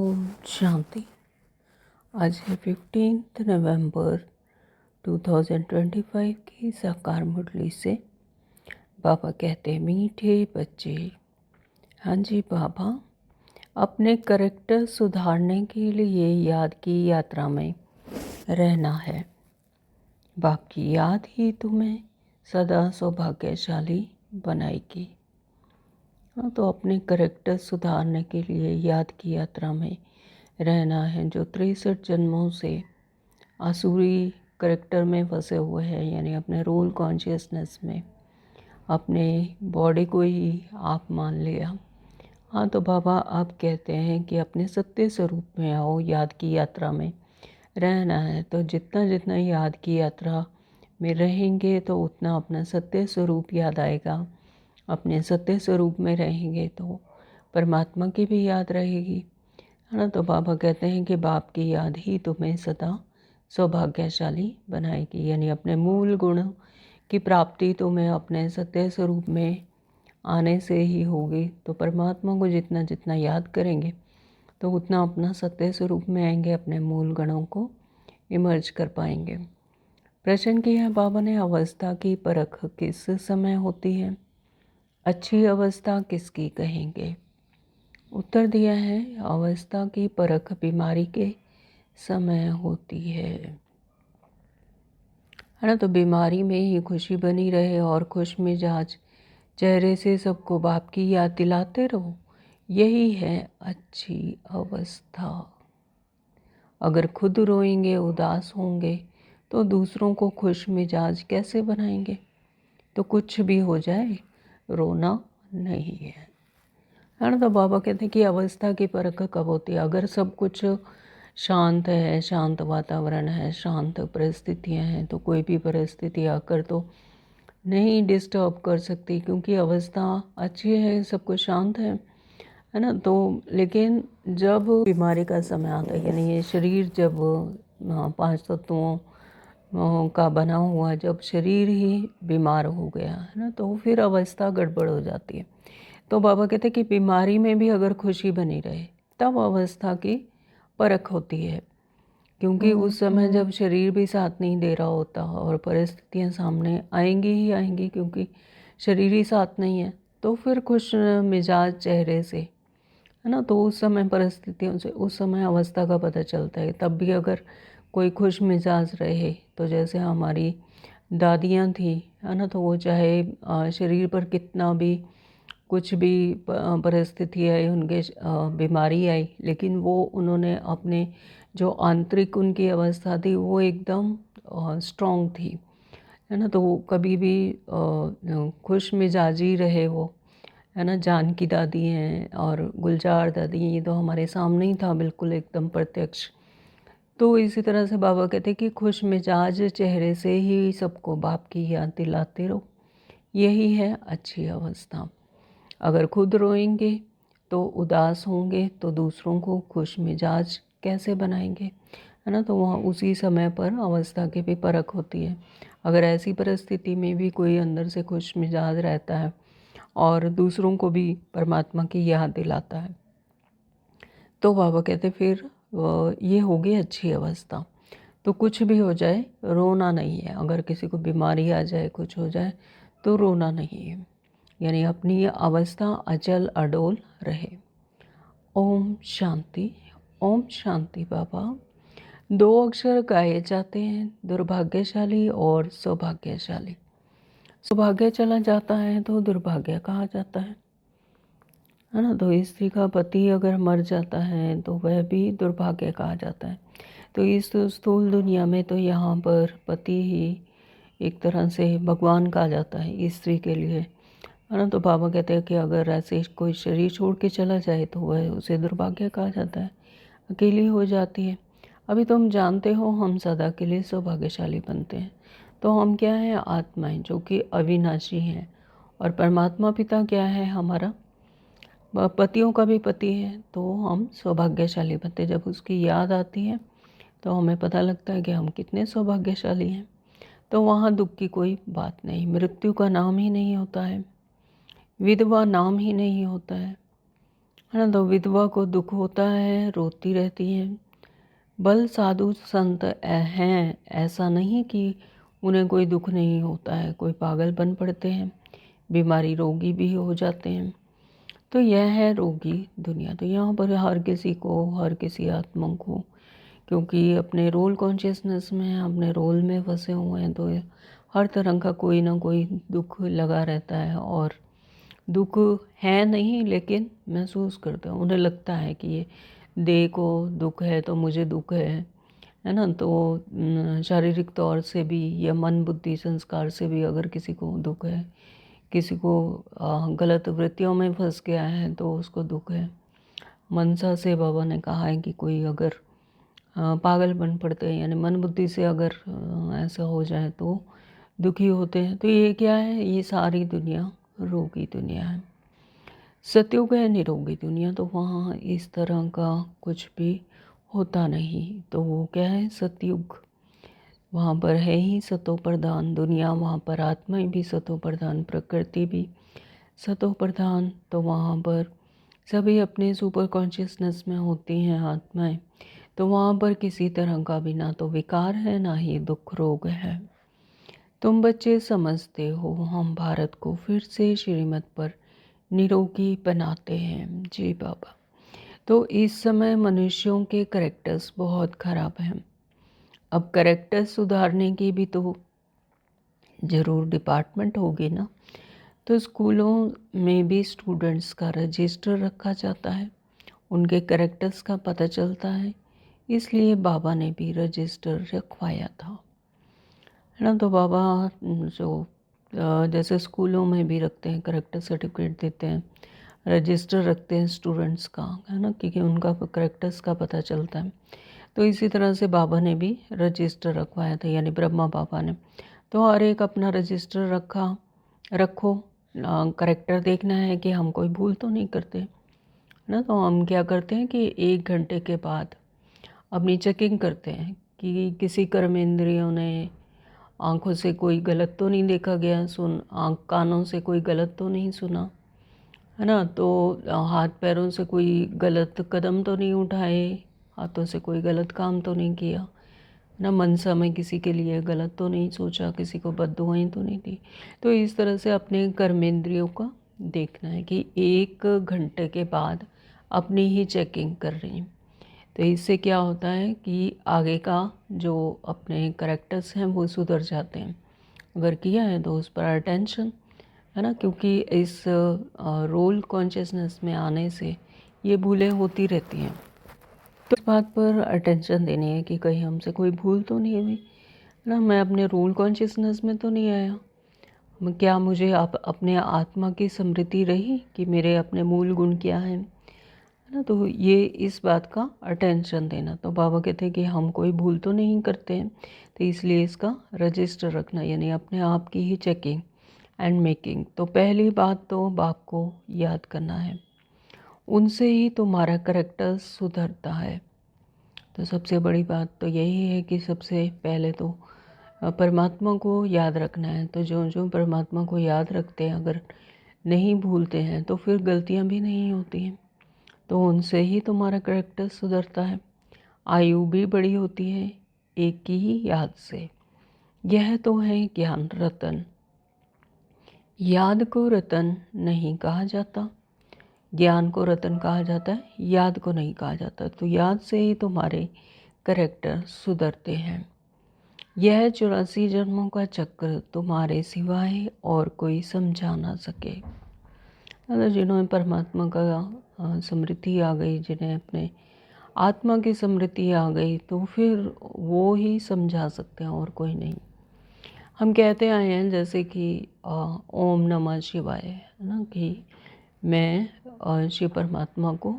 ओम शांति। आज है 15 नवंबर 2025 की साकार मुरली से। बाबा कहते मीठे बच्चे। हाँ जी बाबा, अपने करैक्टर सुधारने के लिए याद की यात्रा में रहना है। बाप की याद ही तुम्हें सदा सौभाग्यशाली बनाएगी। हाँ, तो अपने करैक्टर सुधारने के लिए याद की यात्रा में रहना है। जो 63 जन्मों से आसुरी करैक्टर में फंसे हुए हैं, यानी अपने रोल कॉन्शियसनेस में अपने बॉडी को ही आप मान लिया। हाँ, तो बाबा आप कहते हैं कि अपने सत्य स्वरूप में आओ, याद की यात्रा में रहना है। तो जितना जितना याद की यात्रा में रहेंगे तो उतना अपना सत्य स्वरूप याद आएगा। अपने सत्य स्वरूप में रहेंगे तो परमात्मा की भी याद रहेगी, है ना। तो बाबा कहते हैं कि बाप की याद ही तुम्हें सदा सौभाग्यशाली बनाएगी, यानी अपने मूल गुण की प्राप्ति तुम्हें अपने सत्य स्वरूप में आने से ही होगी। तो परमात्मा को जितना जितना याद करेंगे तो उतना अपना सत्य स्वरूप में आएंगे, अपने मूल गुणों को इमर्ज कर पाएंगे। प्रश्न किया है बाबा ने, अवस्था की परख किस समय होती है? अच्छी अवस्था किसकी कहेंगे? उत्तर दिया है, अवस्था की परख बीमारी के समय होती है ना। तो बीमारी में ही खुशी बनी रहे और खुश मिजाज चेहरे से सबको बाप की याद दिलाते रहो, यही है अच्छी अवस्था। अगर खुद रोएंगे, उदास होंगे तो दूसरों को खुश मिजाज कैसे बनाएंगे? तो कुछ भी हो जाए रोना नहीं है ना। तो बाबा कहते हैं कि अवस्था की परख कब होती है? अगर सब कुछ शांत है, शांत वातावरण है, शांत परिस्थितियां हैं, तो कोई भी परिस्थिति आकर तो नहीं डिस्टर्ब कर सकती, क्योंकि अवस्था अच्छी है, सब कुछ शांत है ना। तो लेकिन जब बीमारी का समय आता है, यानी ये शरीर जब 5 तत्वों का बना हुआ, जब शरीर ही बीमार हो गया है ना, तो फिर अवस्था गड़बड़ हो जाती है। तो बाबा कहते हैं कि बीमारी में भी अगर खुशी बनी रहे तब अवस्था की परख होती है, क्योंकि उस समय जब शरीर भी साथ नहीं दे रहा होता और परिस्थितियां सामने आएंगी ही आएंगी, क्योंकि शरीर ही साथ नहीं है, तो फिर खुश मिजाज चेहरे से, है ना, तो उस समय परिस्थितियों से, उस समय अवस्था का पता चलता है। तब भी अगर कोई खुश मिजाज रहे, तो जैसे हमारी दादियाँ थी, है ना, तो वो चाहे शरीर पर कितना भी कुछ भी परिस्थिति आई, उनके बीमारी आई, लेकिन वो उन्होंने अपने जो आंतरिक उनकी अवस्था थी वो एकदम स्ट्रॉन्ग थी, है ना। तो वो कभी भी खुश मिजाजी रहे वो, है ना। जानकी दादी हैं और गुलजार दादी, ये तो हमारे सामने ही था बिल्कुल एकदम प्रत्यक्ष। तो इसी तरह से बाबा कहते कि खुश मिजाज चेहरे से ही सबको बाप की याद दिलाते रहो, यही है अच्छी अवस्था। अगर खुद रोएंगे तो उदास होंगे तो दूसरों को खुश मिजाज कैसे बनाएंगे, है ना। तो वहाँ उसी समय पर अवस्था की भी परख होती है। अगर ऐसी परिस्थिति में भी कोई अंदर से खुश मिजाज रहता है और दूसरों को भी परमात्मा की याद दिलाता है, तो बाबा कहते फिर ये होगी अच्छी अवस्था। तो कुछ भी हो जाए रोना नहीं है। अगर किसी को बीमारी आ जाए, कुछ हो जाए, तो रोना नहीं है, यानी अपनी अवस्था अचल अडोल रहे। ओम शांति। ओम शांति बाबा। 2 अक्षर गाए जाते हैं, दुर्भाग्यशाली और सौभाग्यशाली। सौभाग्य चला जाता है तो दुर्भाग्य कहा जाता है ना। तो स्त्री का पति अगर मर जाता है तो वह भी दुर्भाग्य कहा जाता है। तो इस स्थूल दुनिया में तो यहाँ पर पति ही एक तरह से भगवान कहा जाता है स्त्री के लिए, है ना। तो बाबा कहते हैं कि अगर ऐसे कोई शरीर छोड़ के चला जाए तो वह उसे दुर्भाग्य कहा जाता है, अकेली हो जाती है। अभी तो हम जानते हो हम सदा के लिए सौभाग्यशाली बनते हैं। तो हम क्या है? आत्माएं जो कि अविनाशी हैं, और परमात्मा पिता क्या है? हमारा पतियों का भी पति है। तो हम सौभाग्यशाली बनते हैं। जब उसकी याद आती है तो हमें पता लगता है कि हम कितने सौभाग्यशाली हैं। तो वहाँ दुख की कोई बात नहीं, मृत्यु का नाम ही नहीं होता है, विधवा नाम ही नहीं होता है है ना। तो विधवा को दुख होता है, रोती रहती है। बल साधु संत हैं, ऐसा नहीं कि उन्हें कोई दुख नहीं होता है, कोई पागल बन पड़ते हैं, बीमारी रोगी भी हो जाते हैं। तो यह है रोगी दुनिया। तो यहाँ पर हर किसी को, हर किसी आत्मा को, क्योंकि अपने रोल कॉन्शियसनेस में, अपने रोल में फंसे हुए हैं, तो हर तरह का कोई ना कोई दुख लगा रहता है। और दुख है नहीं, लेकिन महसूस करते हैं, उन्हें लगता है कि ये देह को दुख है तो मुझे दुख है ना। तो शारीरिक तौर से भी या मन बुद्धि संस्कार से भी अगर किसी को दुख है, किसी को गलत वृत्तियों में फंस गया है तो उसको दुख है। मनसा से बाबा ने कहा है कि कोई अगर पागल बन पड़ते हैं, यानी मन बुद्धि से अगर ऐसा हो जाए तो दुखी होते हैं। तो ये क्या है, ये सारी दुनिया रोगी दुनिया है। सतयुग है निरोगी दुनिया, तो वहाँ इस तरह का कुछ भी होता नहीं। तो वो क्या है, सतयुग। वहाँ पर है ही सतो प्रधान दुनिया, वहाँ पर आत्माएं भी सतो प्रधान, प्रकृति भी सतो प्रधान। तो वहाँ पर सभी अपने सुपर कॉन्शियसनेस में होती हैं आत्माएं। तो वहाँ पर किसी तरह का भी ना तो विकार है, ना ही दुख रोग है। तुम बच्चे समझते हो, हम भारत को फिर से श्रीमत पर निरोगी बनाते हैं। जी बाबा। तो इस समय मनुष्यों के करेक्टर्स बहुत ख़राब हैं। अब करेक्टर्स सुधारने की भी तो ज़रूर डिपार्टमेंट होगी ना। तो स्कूलों में भी स्टूडेंट्स का रजिस्टर रखा जाता है, उनके करेक्टर्स का पता चलता है। इसलिए बाबा ने भी रजिस्टर रखवाया था, है ना। तो बाबा जो जैसे स्कूलों में भी रखते हैं, करेक्टर सर्टिफिकेट देते हैं, रजिस्टर रखते हैं स्टूडेंट्स का, है ना, क्योंकि उनका करेक्टर्स का पता चलता है। तो इसी तरह से बाबा ने भी रजिस्टर रखवाया था, यानी ब्रह्मा बाबा ने। तो हर एक अपना रजिस्टर रखो। करेक्टर देखना है कि हम कोई भूल तो नहीं करते, है ना। तो हम क्या करते हैं कि 1 घंटे के बाद अपनी चेकिंग करते हैं कि किसी कर्मेंद्रियों ने, आँखों से कोई गलत तो नहीं देखा गया, कानों से कोई गलत तो नहीं सुना, है ना। तो हाथ पैरों से कोई गलत कदम तो नहीं उठाए, हाथों से कोई गलत काम तो नहीं किया, ना मनसा में किसी के लिए गलत तो नहीं सोचा, किसी को बद्दुआएं तो नहीं दी। तो इस तरह से अपने कर्मेंद्रियों का देखना है कि 1 घंटे के बाद अपनी ही चेकिंग कर रही हैं। तो इससे क्या होता है कि आगे का जो अपने करेक्टर्स हैं वो सुधर जाते हैं। अगर किया है तो उस पर अटेंशन, है ना, क्योंकि इस रोल कॉन्शियसनेस में आने से ये भूलें होती रहती हैं। तो इस बात पर अटेंशन देनी है कि कहीं हमसे कोई भूल तो नहीं हुई, है ना, मैं अपने रोल कॉन्शियसनेस में तो नहीं आया। क्या मुझे अपने आत्मा की स्मृति रही कि मेरे अपने मूल गुण क्या हैं, है ना। तो ये इस बात का अटेंशन देना। तो बाबा कहते हैं कि हम कोई भूल तो नहीं करते हैं, तो इसलिए इसका रजिस्टर रखना, यानी अपने आप की ही चेकिंग एंड मेकिंग। तो पहली बात तो बाप को याद करना है, उनसे ही तुम्हारा करेक्टर सुधरता है। तो सबसे बड़ी बात तो यही है कि सबसे पहले तो परमात्मा को याद रखना है। तो जो जो परमात्मा को याद रखते हैं, अगर नहीं भूलते हैं, तो फिर गलतियाँ भी नहीं होती हैं। तो उनसे ही तुम्हारा करेक्टर सुधरता है। आयु भी बड़ी होती है एक की ही याद से। यह तो है ज्ञान रतन। याद को रतन नहीं कहा जाता, ज्ञान को रतन कहा जाता है, याद को नहीं कहा जाता। तो याद से ही तुम्हारे करेक्टर सुधरते हैं। यह 84 जन्मों का चक्र तुम्हारे सिवाय और कोई समझा ना सके। अगर जिन्होंने परमात्मा का स्मृति आ गई, जिन्हें अपने आत्मा की स्मृति आ गई, तो फिर वो ही समझा सकते हैं और कोई नहीं। हम कहते आए हैं जैसे कि ओम नमः शिवाय, है ना, कि मैं शिव परमात्मा को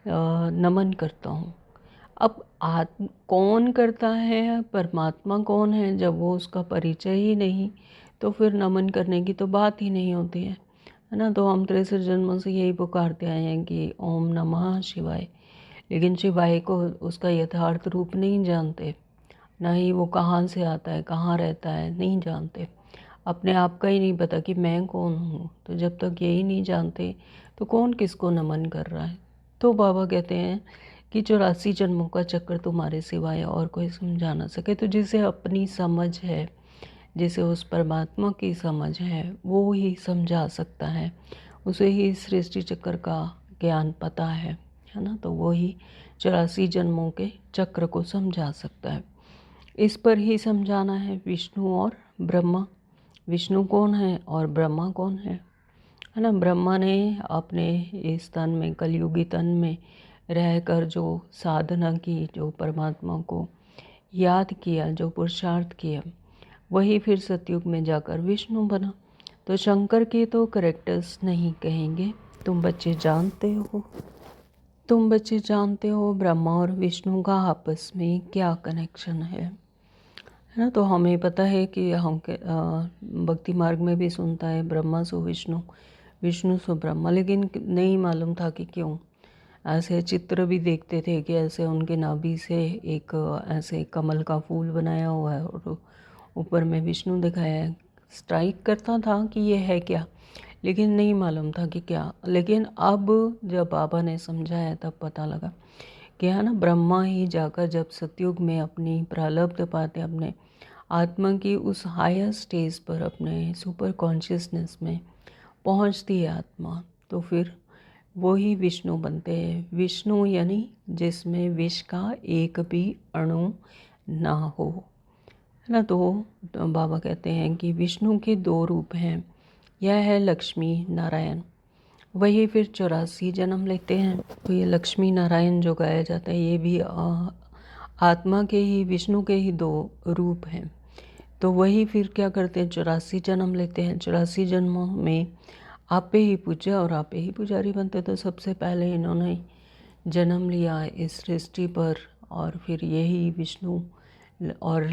नमन करता हूँ। अब कौन करता है, परमात्मा कौन है, जब वो उसका परिचय ही नहीं, तो फिर नमन करने की तो बात ही नहीं होती है ना। तो हम 63 जन्मों से यही पुकारते आए हैं कि ओम नमः शिवाय, लेकिन शिवाय को उसका यथार्थ रूप नहीं जानते, ना ही वो कहाँ से आता है, कहाँ रहता है, नहीं जानते। अपने आप का ही नहीं पता कि मैं कौन हूँ। तो जब तक यही नहीं जानते तो कौन किसको नमन कर रहा है। तो बाबा कहते हैं कि 84 जन्मों का चक्र तुम्हारे सिवाय और कोई समझा ना सके। तो जिसे अपनी समझ है, जिसे उस परमात्मा की समझ है, वो ही समझा सकता है, उसे ही सृष्टि चक्र का ज्ञान पता है ना। तो वो ही 84 जन्मों के चक्र को समझा सकता है। इस पर ही समझाना है विष्णु और ब्रह्मा। विष्णु कौन है और ब्रह्मा कौन है ना। ब्रह्मा ने अपने इस तन में, कलयुगी तन में रहकर जो साधना की, जो परमात्मा को याद किया, जो पुरुषार्थ किया, वही फिर सतयुग में जाकर विष्णु बना। तो शंकर के तो करेक्टर्स नहीं कहेंगे। तुम बच्चे जानते हो, तुम बच्चे जानते हो ब्रह्मा और विष्णु का आपस में क्या कनेक्शन है ना। तो हमें पता है कि हम भक्ति मार्ग में भी सुनता है ब्रह्मा सो विष्णु, विष्णु सो ब्रह्मा, लेकिन नहीं मालूम था कि क्यों। ऐसे चित्र भी देखते थे कि ऐसे उनके नाभि से एक ऐसे कमल का फूल बनाया हुआ है और ऊपर में विष्णु दिखाया है। स्ट्राइक करता था कि ये है क्या, लेकिन नहीं मालूम था कि क्या। लेकिन अब जब बाबा ने समझाया तब पता लगा कि है ना, ब्रह्मा ही जाकर जब सतयुग में अपनी प्रारब्ध पाते, अपने आत्मा की उस हायर स्टेज पर, अपने सुपर कॉन्शियसनेस में पहुंचती है आत्मा, तो फिर वो ही विष्णु बनते हैं। विष्णु यानी जिसमें विष का एक भी अणु ना हो, है ना। तो बाबा कहते हैं कि विष्णु के दो रूप हैं, यह है लक्ष्मी नारायण। वही फिर 84 जन्म लेते हैं। तो ये लक्ष्मी नारायण जो गाया जाता है, ये भी आत्मा के ही, विष्णु के ही दो रूप हैं। तो वही फिर क्या करते हैं, 84 जन्म लेते हैं। 84 जन्मों में आपे ही पूज्य और आपे ही पुजारी बनते। तो सबसे पहले इन्होंने जन्म लिया इस सृष्टि पर, और फिर यही विष्णु और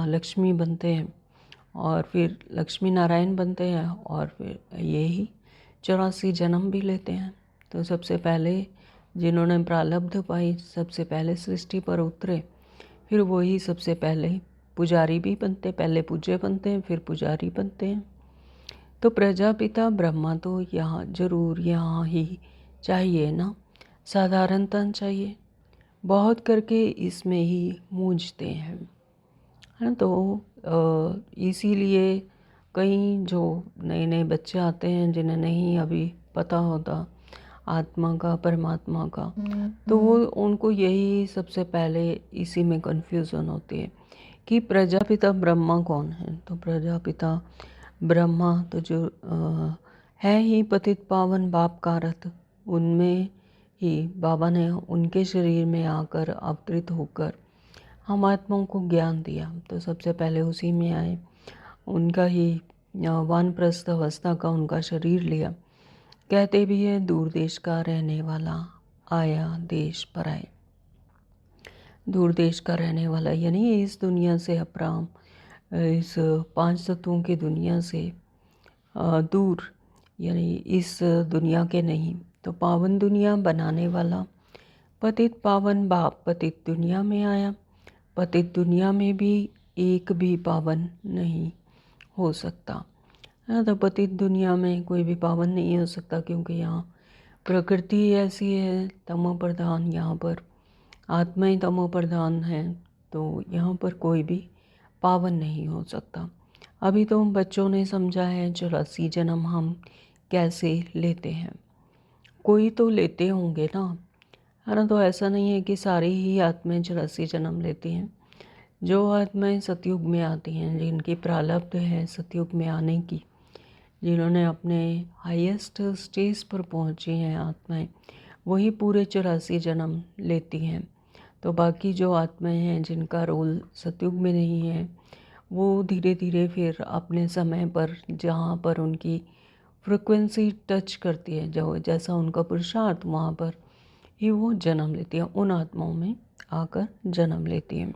लक्ष्मी बनते हैं, और फिर लक्ष्मी नारायण बनते हैं, और फिर यही 84 जन्म भी लेते हैं। तो सबसे पहले जिन्होंने प्रारब्ध पाई, सबसे पहले सृष्टि पर उतरे, फिर वही सबसे पहले पुजारी भी बनते। पहले पूज्य बनते हैं, फिर पुजारी बनते हैं। तो प्रजापिता ब्रह्मा तो यहाँ जरूर, यहाँ ही चाहिए ना, साधारणतन चाहिए। बहुत करके इसमें ही मूंझते हैं, है ना। तो इसीलिए कई जो नए नए बच्चे आते हैं, जिन्हें नहीं अभी पता होता आत्मा का, परमात्मा का, तो वो उनको यही सबसे पहले इसी में कन्फ्यूज़न होती है कि प्रजापिता ब्रह्मा कौन है। तो प्रजापिता ब्रह्मा तो जो है ही पतित पावन बाप का रथ, उनमें ही बाबा ने उनके शरीर में आकर अवतरित होकर हम आत्माओं को ज्ञान दिया। तो सबसे पहले उसी में आए, उनका ही वानप्रस्थ अवस्था का उनका शरीर लिया। कहते भी है दूर देश का रहने वाला आया देश पर आए। दूर देश का रहने वाला यानी इस दुनिया से अपराम, इस पांच तत्वों की दुनिया से दूर, यानी इस दुनिया के नहीं। तो पावन दुनिया बनाने वाला पतित पावन बाप पतित दुनिया में आया। पतित दुनिया में भी एक भी पावन नहीं हो सकता, है ना। तो पतित दुनिया में कोई भी पावन नहीं हो सकता, क्योंकि यहाँ प्रकृति ऐसी है तमो प्रधान, यहाँ पर आत्मा ही तमो प्रधान है। तो यहाँ पर कोई भी पावन नहीं हो सकता। अभी तो हम बच्चों ने समझा है 84 जन्म हम कैसे लेते हैं। कोई तो लेते होंगे ना, है ना। तो ऐसा नहीं है कि सारी ही आत्माएं 84 जन्म लेती हैं। जो आत्माएं सतयुग में आती हैं, जिनकी प्रारब्ध है सतयुग में आने की, जिन्होंने अपने हाईएस्ट स्टेज पर पहुंची हैं आत्माएं, वही पूरे 84 जन्म लेती हैं। तो बाकी जो आत्माएं हैं जिनका रोल सतयुग में नहीं है, वो धीरे धीरे फिर अपने समय पर, जहाँ पर उनकी फ्रिक्वेंसी टच करती है, जो जैसा उनका पुरुषार्थ, वहाँ पर ही वो जन्म लेती हैं, उन आत्माओं में आकर जन्म लेती हैं।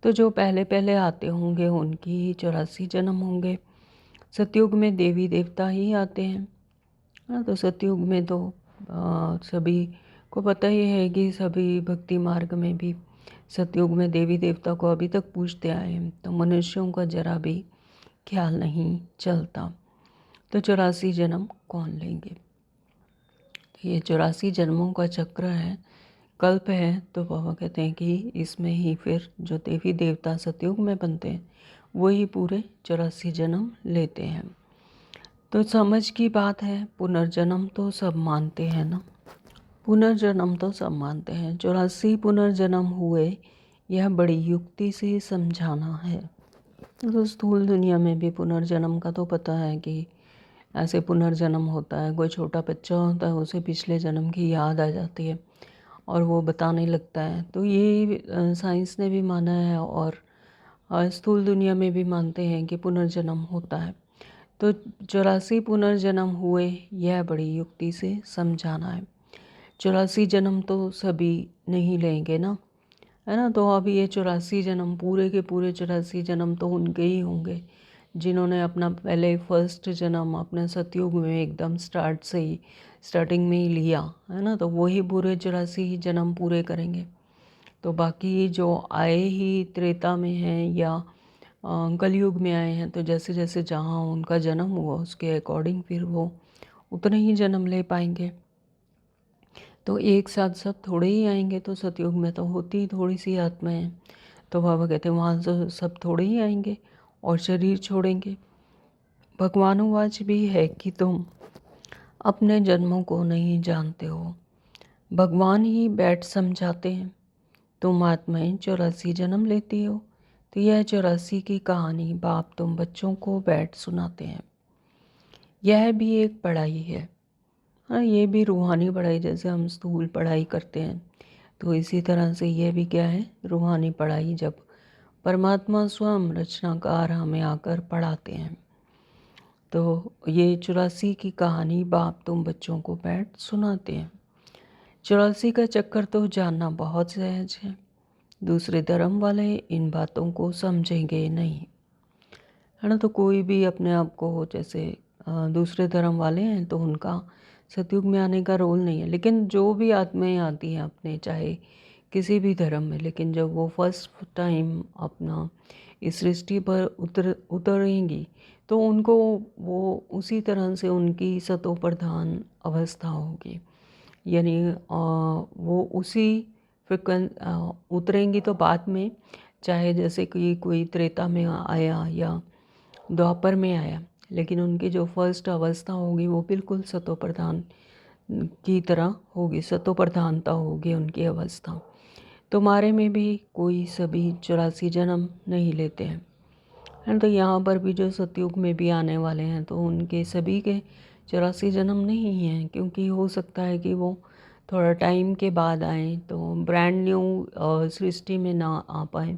तो जो पहले पहले आते होंगे उनकी ही 84 जन्म होंगे। सतयुग में देवी देवता ही आते हैं, हाँ। तो सतयुग में तो सभी को पता ही है कि सभी भक्ति मार्ग में भी सतयुग में देवी देवता को अभी तक पूजते आए हैं। तो मनुष्यों का जरा भी ख्याल नहीं चलता। तो 84 जन्म कौन लेंगे? ये 84 जन्मों का चक्र है, कल्प है। तो बाबा कहते हैं कि इसमें ही फिर जो देवी देवता सतयुग में बनते हैं वही पूरे 84 जन्म लेते हैं। तो समझ की बात है, पुनर्जन्म तो सब मानते हैं ना, पुनर्जन्म तो सब मानते हैं। 84 पुनर्जन्म हुए, यह बड़ी युक्ति से समझाना है। तो स्थूल दुनिया में भी पुनर्जन्म का तो पता है कि ऐसे पुनर्जन्म होता है। कोई छोटा बच्चा होता है, उसे पिछले जन्म की याद आ जाती है और वो बताने लगता है। तो ये साइंस ने भी माना है और स्थूल दुनिया में भी मानते हैं कि पुनर्जन्म होता है। तो 84 पुनर्जन्म हुए, यह बड़ी युक्ति से समझाना है। 84 जन्म तो सभी नहीं लेंगे ना, है ना। तो अब ये 84 जन्म, पूरे के पूरे 84 जन्म तो उनके ही होंगे जिन्होंने अपना पहले फर्स्ट जन्म अपने सतयुग में एकदम स्टार्टिंग में ही लिया, है ना। तो वही पूरे 84 जन्म पूरे करेंगे। तो बाकी जो आए ही त्रेता में हैं या कलयुग में आए हैं, तो जैसे जैसे जहाँ उनका जन्म हुआ उसके अकॉर्डिंग फिर वो उतने ही जन्म ले पाएंगे। तो एक साथ सब थोड़े ही आएंगे। तो सतयुग में तो होती ही थोड़ी सी आत्माएं, तो बाबा कहते हैं वहाँ तो सब थोड़े ही आएंगे और शरीर छोड़ेंगे। भगवानुवाच भी है कि तुम अपने जन्मों को नहीं जानते हो, भगवान ही बैठ समझाते हैं। तुम आत्माएं 84 जन्म लेती हो, तो यह 84 की कहानी बाप तुम बच्चों को बैठ सुनाते हैं। यह भी एक पढ़ाई है। हाँ, ये भी रूहानी पढ़ाई, जैसे हम स्थूल पढ़ाई करते हैं तो इसी तरह से ये भी क्या है, रूहानी पढ़ाई, जब परमात्मा स्वयं रचनाकार हमें आकर पढ़ाते हैं। तो ये 84 की कहानी बाप तुम बच्चों को बैठ सुनाते हैं। 84 का चक्कर तो जानना बहुत सहज है, दूसरे धर्म वाले इन बातों को समझेंगे नहीं, है ना। तो कोई भी अपने आप को जैसे दूसरे धर्म वाले हैं तो उनका सतयुग में आने का रोल नहीं है। लेकिन जो भी आत्माएं आती हैं अपने, चाहे किसी भी धर्म में, लेकिन जब वो फर्स्ट टाइम अपना इस सृष्टि पर उतरेंगी तो उनको वो उसी तरह से उनकी सतो प्रधान अवस्था होगी। यानी वो उसी उतरेंगी। तो बाद में चाहे जैसे कि कोई त्रेता में आया या द्वापर में आया, लेकिन उनकी जो फर्स्ट अवस्था होगी वो बिल्कुल सतो प्रधान की तरह होगी, सतो प्रधानता होगी उनकी अवस्था। तुम्हारे में भी कोई सभी 84 जन्म नहीं लेते हैं, है ना। तो यहाँ पर भी जो सतयुग में भी आने वाले हैं तो उनके सभी के 84 जन्म नहीं हैं, क्योंकि हो सकता है कि वो थोड़ा टाइम के बाद आए तो ब्रांड न्यू सृष्टि में ना आ पाए।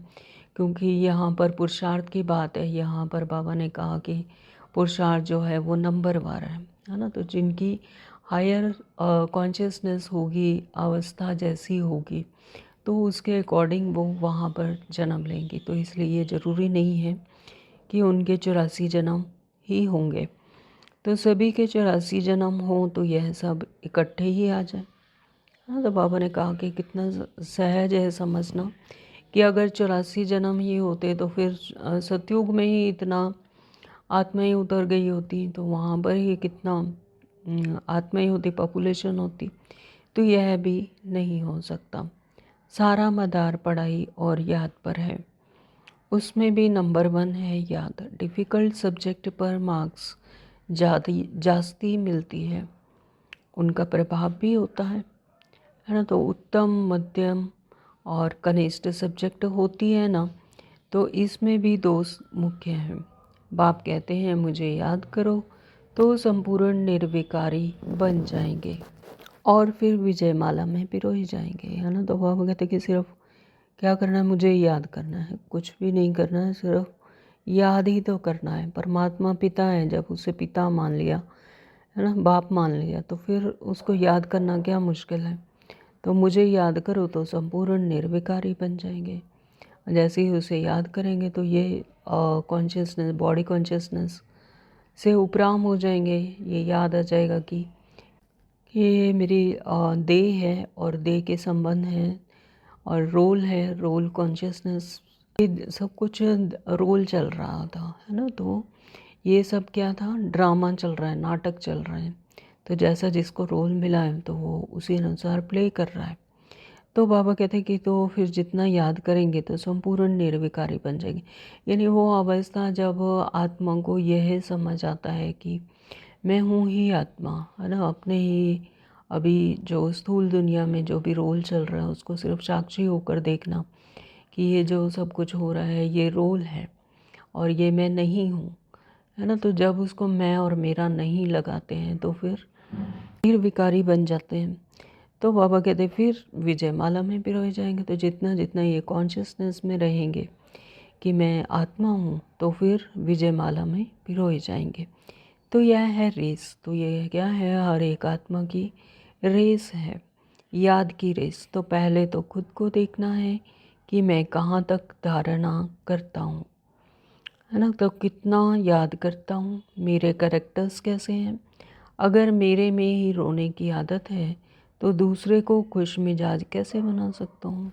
क्योंकि यहाँ पर पुरुषार्थ की बात है, यहाँ पर बाबा ने कहा कि पुरुषार्थ जो है वो नंबर वार है ना। तो जिनकी हायर कॉन्शियसनेस होगी, अवस्था जैसी होगी, तो उसके अकॉर्डिंग वो वहाँ पर जन्म लेंगी। तो इसलिए ये ज़रूरी नहीं है कि उनके 84 जन्म ही होंगे। तो सभी के 84 जन्म हों तो यह सब इकट्ठे ही आ जाए। हाँ, तो बाबा ने कहा कि कितना सहज है समझना कि अगर 84 जन्म ही होते तो फिर सतयुग में ही इतना आत्माएं उतर गई होती, तो वहाँ पर ही कितना आत्माएं होती, पॉपुलेशन होती। तो यह भी नहीं हो सकता। सारा मदार पढ़ाई और याद पर है, उसमें भी नंबर 1 है याद। डिफ़िकल्ट सब्जेक्ट पर मार्क्स जास्ती मिलती है, उनका प्रभाव भी होता है ना। तो उत्तम, मध्यम और कनिष्ठ सब्जेक्ट होती है ना, तो इसमें भी 2 मुख्य हैं। बाप कहते हैं मुझे याद करो तो संपूर्ण निर्विकारी बन जाएंगे और फिर विजयमाला में पिरोए जाएंगे, है ना। तो बाबा कहते हैं कि सिर्फ क्या करना है, मुझे याद करना है, कुछ भी नहीं करना है, सिर्फ याद ही तो करना है। परमात्मा पिता है, जब उसे पिता मान लिया, है ना, बाप मान लिया, तो फिर उसको याद करना क्या मुश्किल है। तो मुझे याद करो तो संपूर्ण निर्विकारी बन जाएंगे। जैसे ही उसे याद करेंगे तो ये कॉन्शियसनेस, बॉडी कॉन्शियसनेस से उपराम हो जाएंगे। ये याद आ जाएगा कि ये मेरी देह है और देह के संबंध हैं और रोल है, रोल कॉन्शियसनेस ये सब कुछ रोल चल रहा था, है ना। तो ये सब क्या था, ड्रामा चल रहा है, नाटक चल रहे हैं। तो जैसा जिसको रोल मिला है तो वो उसी अनुसार प्ले कर रहा है। तो बाबा कहते हैं कि तो फिर जितना याद करेंगे तो संपूर्ण निर्विकारी बन जाएंगे। यानी वो अवस्था जब आत्मा को यह समझ आता है कि मैं हूँ ही आत्मा, है ना। अपने ही अभी जो स्थूल दुनिया में जो भी रोल चल रहा है उसको सिर्फ साक्षी होकर देखना कि ये जो सब कुछ हो रहा है ये रोल है और ये मैं नहीं हूँ, है ना। तो जब उसको मैं और मेरा नहीं लगाते हैं तो फिर विकारी बन जाते हैं। तो बाबा कहते फिर विजय माला में पिरोए जाएंगे। तो जितना जितना ये कॉन्शियसनेस में रहेंगे कि मैं आत्मा हूँ तो फिर विजय माला में पिरोए जाएंगे। तो यह है रेस। तो ये क्या है, हर एक आत्मा की रेस है, याद की रेस। तो पहले तो खुद को देखना है कि मैं कहाँ तक धारणा करता हूँ, है ना। तो कितना याद करता हूँ, मेरे कैरेक्टर्स कैसे हैं। अगर मेरे में ही रोने की आदत है तो दूसरे को खुश मिजाज कैसे बना सकता हूँ।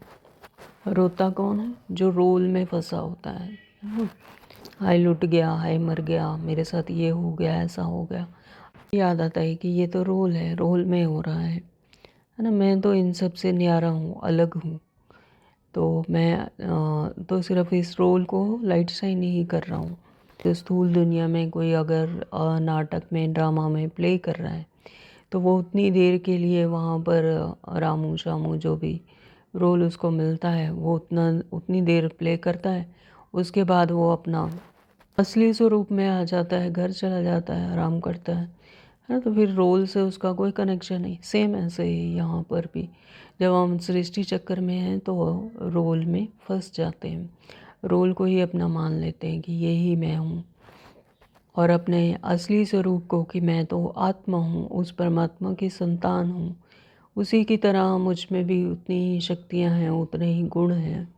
रोता कौन है, जो रोल में फंसा होता है ना? हाय लुट गया, हाय मर गया, मेरे साथ ये हो गया, ऐसा हो गया। याद आता है कि ये तो रोल है, रोल में हो रहा है ना। मैं तो इन सब से न्यारा हूँ, अलग हूँ। तो मैं तो सिर्फ इस रोल को लाइट से ही नहीं कर रहा हूँ। तो स्थूल दुनिया में कोई अगर नाटक में, ड्रामा में प्ले कर रहा है तो वो उतनी देर के लिए वहाँ पर रामू शामू जो भी रोल उसको मिलता है वो उतनी देर प्ले करता है। उसके बाद वो अपना असली स्वरूप में आ जाता है, घर चला जाता है, आराम करता है ना। तो फिर रोल से उसका कोई कनेक्शन नहीं। सेम ऐसे ही यहाँ पर भी जब हम सृष्टि चक्कर में हैं तो रोल में फंस जाते हैं, रोल को ही अपना मान लेते हैं कि ये ही मैं हूँ। और अपने असली स्वरूप को कि मैं तो आत्मा हूँ, उस परमात्मा की संतान हूँ, उसी की तरह मुझ में भी उतनी ही शक्तियाँ हैं, उतने ही गुण हैं,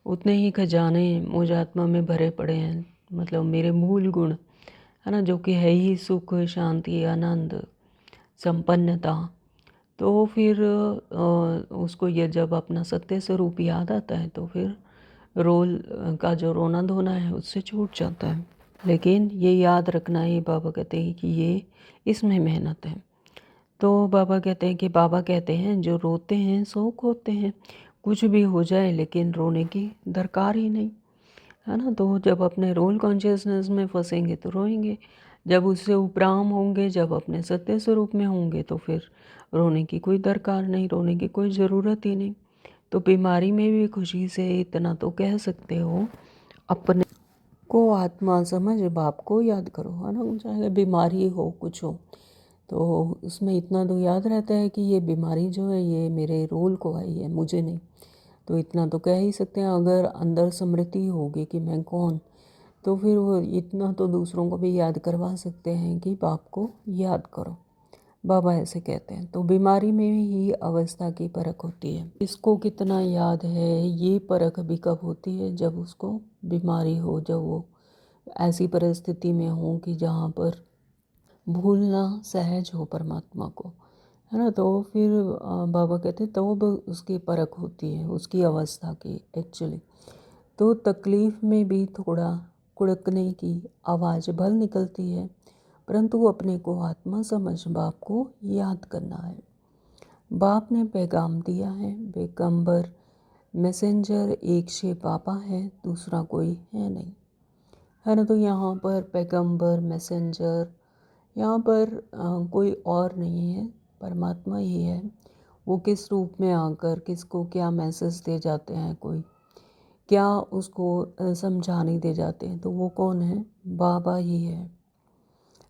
उतने ही खजाने मुझ आत्मा में भरे पड़े हैं। मतलब मेरे मूल गुण, है ना, जो कि है ही सुख, शांति, आनंद, संपन्नता। तो फिर उसको ये जब अपना सत्य स्वरूप याद आता है तो फिर रोल का जो रोना धोना है उससे छूट जाता है। लेकिन ये याद रखना है, बाबा कहते हैं कि ये इसमें मेहनत है। तो बाबा कहते हैं जो रोते हैं सो खोते हैं। कुछ भी हो जाए लेकिन रोने की दरकार ही नहीं, है ना। तो जब अपने रोल कॉन्शियसनेस में फंसेंगे तो रोएंगे, जब उससे उपराम होंगे, जब अपने सत्य स्वरूप में होंगे तो फिर रोने की कोई दरकार नहीं, रोने की कोई ज़रूरत ही नहीं। तो बीमारी में भी खुशी से इतना तो कह सकते हो, अपने को आत्मा समझ बाप को याद करो, है ना। चाहे बीमारी हो, कुछ हो, तो उसमें इतना तो याद रहता है कि ये बीमारी जो है ये मेरे रोल को आई है, मुझे नहीं। तो इतना तो कह ही सकते हैं। अगर अंदर स्मृति होगी कि मैं कौन, तो फिर वो इतना तो दूसरों को भी याद करवा सकते हैं कि बाप को याद करो। बाबा ऐसे कहते हैं। तो बीमारी में ही अवस्था की परख होती है, इसको कितना याद है ये परख भी कब होती है, जब उसको बीमारी हो, जब वो ऐसी परिस्थिति में हो कि जहाँ पर भूलना सहज हो परमात्मा को, है ना। तो फिर बाबा कहते हैं तो उसकी परख होती है उसकी अवस्था की एक्चुअली। तो तकलीफ़ में भी थोड़ा कुड़कने की आवाज़ भल निकलती है, परंतु अपने को आत्मा समझ बाप को याद करना है। बाप ने पैगाम दिया है, पैगंबर मैसेंजर एक से पापा है, दूसरा कोई है नहीं, है ना। तो यहाँ पर पैगंबर मैसेंजर, यहाँ पर कोई और नहीं है, परमात्मा ही है। वो किस रूप में आकर किसको क्या मैसेज दे जाते हैं, कोई क्या उसको समझाने दे जाते हैं, तो वो कौन है, बाबा ही है।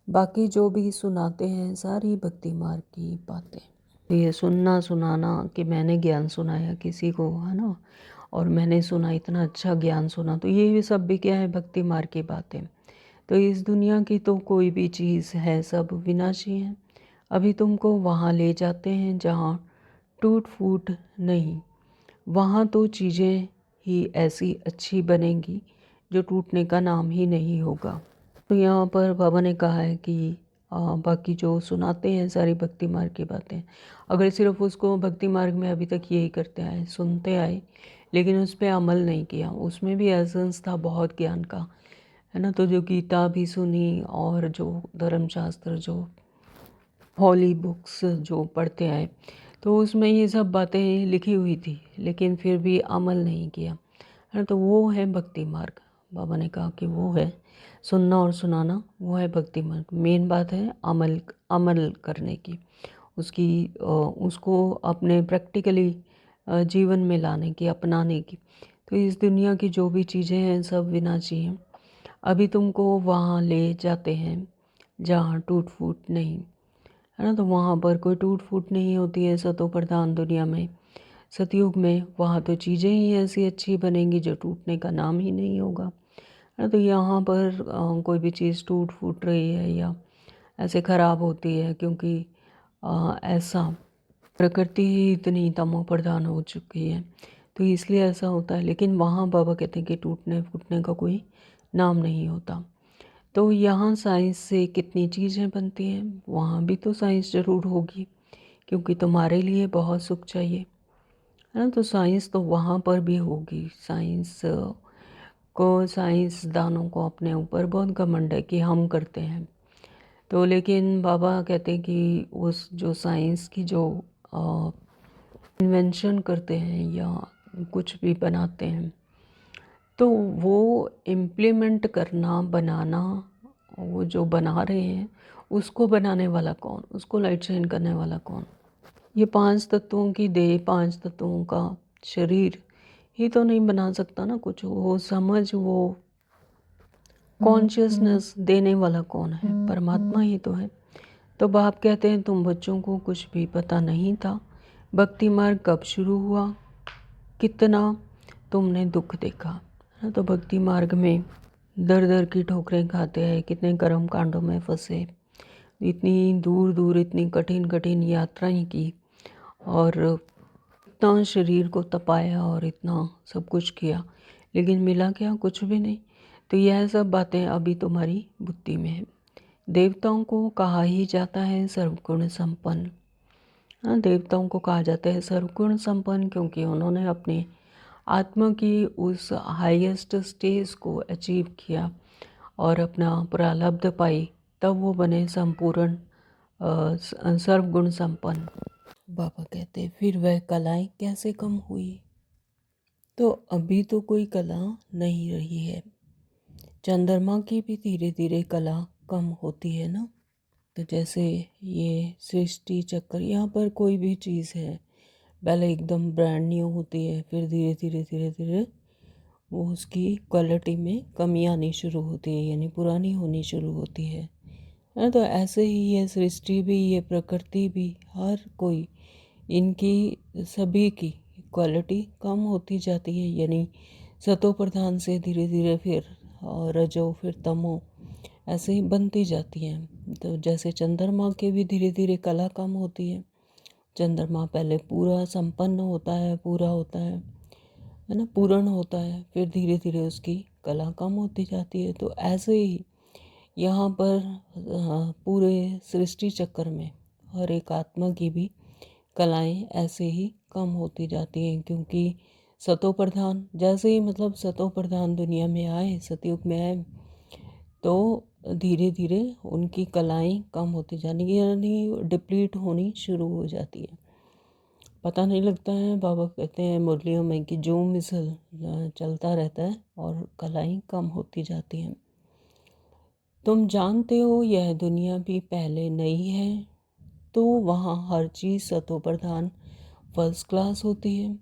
बाकी जो भी सुनाते हैं सारी भक्ति मार्ग की बातें। ये सुनना सुनाना कि मैंने ज्ञान सुनाया किसी को, है ना, और मैंने सुना, इतना अच्छा ज्ञान सुना, तो ये भी सब भी क्या है, भक्ति मार्ग की बातें। तो इस दुनिया की तो कोई भी चीज़ है सब विनाशी है। अभी तुमको वहाँ ले जाते हैं जहाँ टूट फूट नहीं, वहाँ तो चीज़ें ही ऐसी अच्छी बनेंगी जो टूटने का नाम ही नहीं होगा। तो यहाँ पर बाबा ने कहा है कि बाकी जो सुनाते हैं सारी भक्ति मार्ग की बातें, अगर सिर्फ उसको भक्ति मार्ग में अभी तक यही करते आए, सुनते आए, लेकिन उस पर अमल नहीं किया, उसमें भी एसेंस था बहुत ज्ञान का, है ना। तो जो गीता भी सुनी और जो धर्मशास्त्र, जो हॉली बुक्स जो पढ़ते आए, तो उसमें ये सब बातें लिखी हुई थी, लेकिन फिर भी अमल नहीं किया, है ना। तो वो है भक्ति मार्ग। बाबा ने कहा कि वो है सुनना और सुनाना, वो है भक्ति मार्ग। मेन बात है अमल अमल करने की, उसको अपने प्रैक्टिकली जीवन में लाने की, अपनाने की। तो इस दुनिया की जो भी चीज़ें हैं सब विनाशी हैं। अभी तुमको वहाँ ले जाते हैं जहाँ टूट फूट नहीं, है ना। तो वहाँ पर कोई टूट फूट नहीं होती है सतो प्रधान दुनिया में, सतयुग में। वहाँ तो चीज़ें ही ऐसी अच्छी बनेंगी जो टूटने का नाम ही नहीं होगा, है ना। तो यहाँ पर कोई भी चीज़ टूट फूट रही है या ऐसे ख़राब होती है, क्योंकि ऐसा प्रकृति ही इतनी तमो प्रधान हो चुकी है, तो इसलिए ऐसा होता है। लेकिन वहाँ बाबा कहते हैं कि टूटने फूटने का कोई नाम नहीं होता। तो यहाँ साइंस से कितनी चीज़ें बनती हैं, वहाँ भी तो साइंस ज़रूर होगी, क्योंकि तुम्हारे लिए बहुत सुख चाहिए, है ना। तो साइंस तो वहाँ पर भी होगी। साइंसदानों को अपने ऊपर बहुत घमंड है कि हम करते हैं। तो लेकिन बाबा कहते हैं कि उस जो साइंस की जो इन्वेंशन करते हैं या कुछ भी बनाते हैं, तो वो इम्प्लीमेंट करना, बनाना, वो जो बना रहे हैं उसको बनाने वाला कौन, उसको लाइट शाइन करने वाला कौन। ये 5 तत्वों की देह, 5 तत्वों का शरीर ही तो नहीं बना सकता ना कुछ। वो समझ, वो कॉन्शियसनेस देने वाला कौन है, परमात्मा ही तो है। तो बाप कहते हैं तुम बच्चों को कुछ भी पता नहीं था, भक्ति मार्ग कब शुरू हुआ, कितना तुमने दुख देखा, है ना। तो भक्ति मार्ग में दर दर की ठोकरें खाते हैं, कितने कर्म कांडों में फंसे, इतनी दूर दूर इतनी कठिन कठिन यात्राएं की, और इतना शरीर को तपाया और इतना सब कुछ किया, लेकिन मिला क्या, कुछ भी नहीं। तो यह सब बातें अभी तुम्हारी बुद्धि में है। देवताओं को कहा ही जाता है सर्वगुण संपन्न। हाँ, देवताओं को कहा जाता है सर्वगुण संपन्न, क्योंकि उन्होंने अपने आत्मा की उस हाईएस्ट स्टेज को अचीव किया और अपना प्रारब्ध पाई, तब वो बने संपूर्ण सर्वगुण संपन्न। बाबा कहते फिर वह कलाएं कैसे कम हुई। तो अभी तो कोई कला नहीं रही है। चंद्रमा की भी धीरे धीरे कला कम होती है ना। तो जैसे ये सृष्टि चक्र, यहाँ पर कोई भी चीज़ है पहले एकदम ब्रांड न्यू होती है, फिर धीरे धीरे धीरे धीरे वो उसकी क्वालिटी में कमी आनी शुरू होती है, यानी पुरानी होनी शुरू होती है ना। तो ऐसे ही ये सृष्टि भी, ये प्रकृति भी, हर कोई, इनकी सभी की क्वालिटी कम होती जाती है, यानी सतो प्रधान से धीरे धीरे फिर और रजो, फिर तमो, ऐसे ही बनती जाती हैं। तो जैसे चंद्रमा के भी धीरे धीरे कला कम होती है। चंद्रमा पहले पूरा संपन्न होता है, पूरा होता है ना, पूर्ण होता है, फिर धीरे धीरे उसकी कला कम होती जाती है। तो ऐसे ही यहाँ पर पूरे सृष्टि चक्र में हर एक आत्मा की भी कलाएं ऐसे ही कम होती जाती हैं, क्योंकि सतो प्रधान जैसे ही, मतलब सतो प्रधान दुनिया में आए, सतयुग में आए, तो धीरे धीरे उनकी कलाएं कम होती जानी, यानी डिप्लीट होनी शुरू हो जाती है। पता नहीं लगता है, बाबा कहते हैं मुरलियों में कि जो मिसल चलता रहता है और कलाएं कम होती जाती हैं। तुम जानते हो यह दुनिया भी पहले नई है, तो वहाँ हर चीज़ सतो प्रधान फर्स्ट क्लास होती है,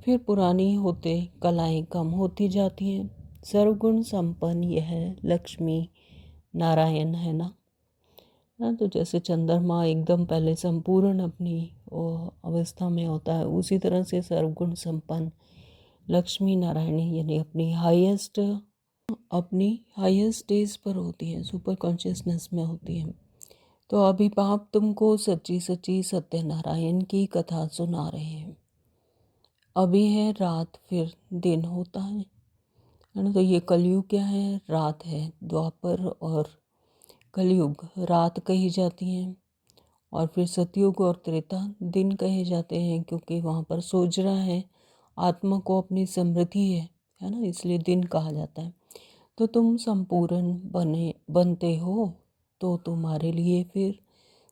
फिर पुरानी होते कलाएं कम होती जाती हैं। सर्वगुण संपन्न यह लक्ष्मी नारायण है ना। हाँ, तो जैसे चंद्रमा एकदम पहले संपूर्ण अपनी अवस्था में होता है, उसी तरह से सर्वगुण संपन्न लक्ष्मी नारायणी, यानी अपनी हाईएस्ट स्टेज पर होती हैं, सुपर कॉन्शियसनेस में होती हैं। तो अभी बाप तुमको सच्ची सच्ची सत्यनारायण की कथा सुना रहे हैं। अभी है रात, फिर दिन होता है ना। तो ये कलयुग क्या है, रात है, द्वापर और कलयुग रात कही जाती है, और फिर सतयुग और त्रेता दिन कहे जाते हैं, क्योंकि वहाँ पर सोजरा है, आत्मा को अपनी समृद्धि है ना, इसलिए दिन कहा जाता है। तो तुम संपूर्ण बनते हो, तो तुम्हारे लिए फिर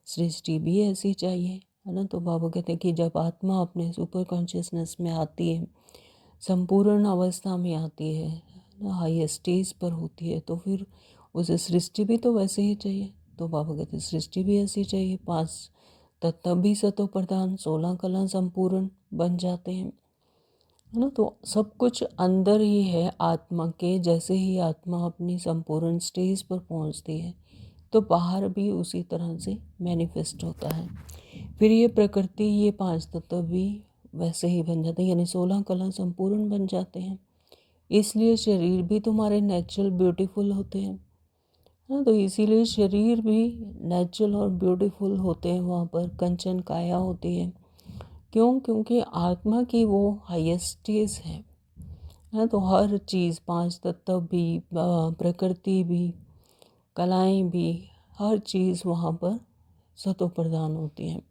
सृष्टि भी ऐसी चाहिए, है ना। तो बाबा कहते हैं कि जब आत्मा अपने सुपर कॉन्शियसनेस में आती है, संपूर्ण अवस्था में आती है ना, हाईएस्ट स्टेज पर होती है, तो फिर उसे सृष्टि भी तो वैसे ही चाहिए। तो बाबा कहते हैं सृष्टि भी ऐसी चाहिए। 5 तत्व भी सतो प्रधान, 16 कला संपूर्ण बन जाते हैं, है ना। तो सब कुछ अंदर ही है आत्मा के। जैसे ही आत्मा अपनी संपूर्ण स्टेज पर पहुंचती है, तो बाहर भी उसी तरह से मैनिफेस्ट होता है। फिर ये प्रकृति, ये 5 तत्व भी वैसे ही बन जाते हैं, यानी 16 कला संपूर्ण बन जाते हैं। इसलिए शरीर भी तुम्हारे नेचुरल ब्यूटीफुल होते हैं, हाँ। तो इसीलिए शरीर भी नेचुरल और ब्यूटीफुल होते हैं, वहाँ पर कंचन काया होती है। क्यों? क्योंकि आत्मा की वो हाईएस्ट स्टेज है। तो हर चीज़, 5 तत्व भी, प्रकृति भी, कलाएं भी, हर चीज़ वहाँ पर सतो प्रधान होती हैं,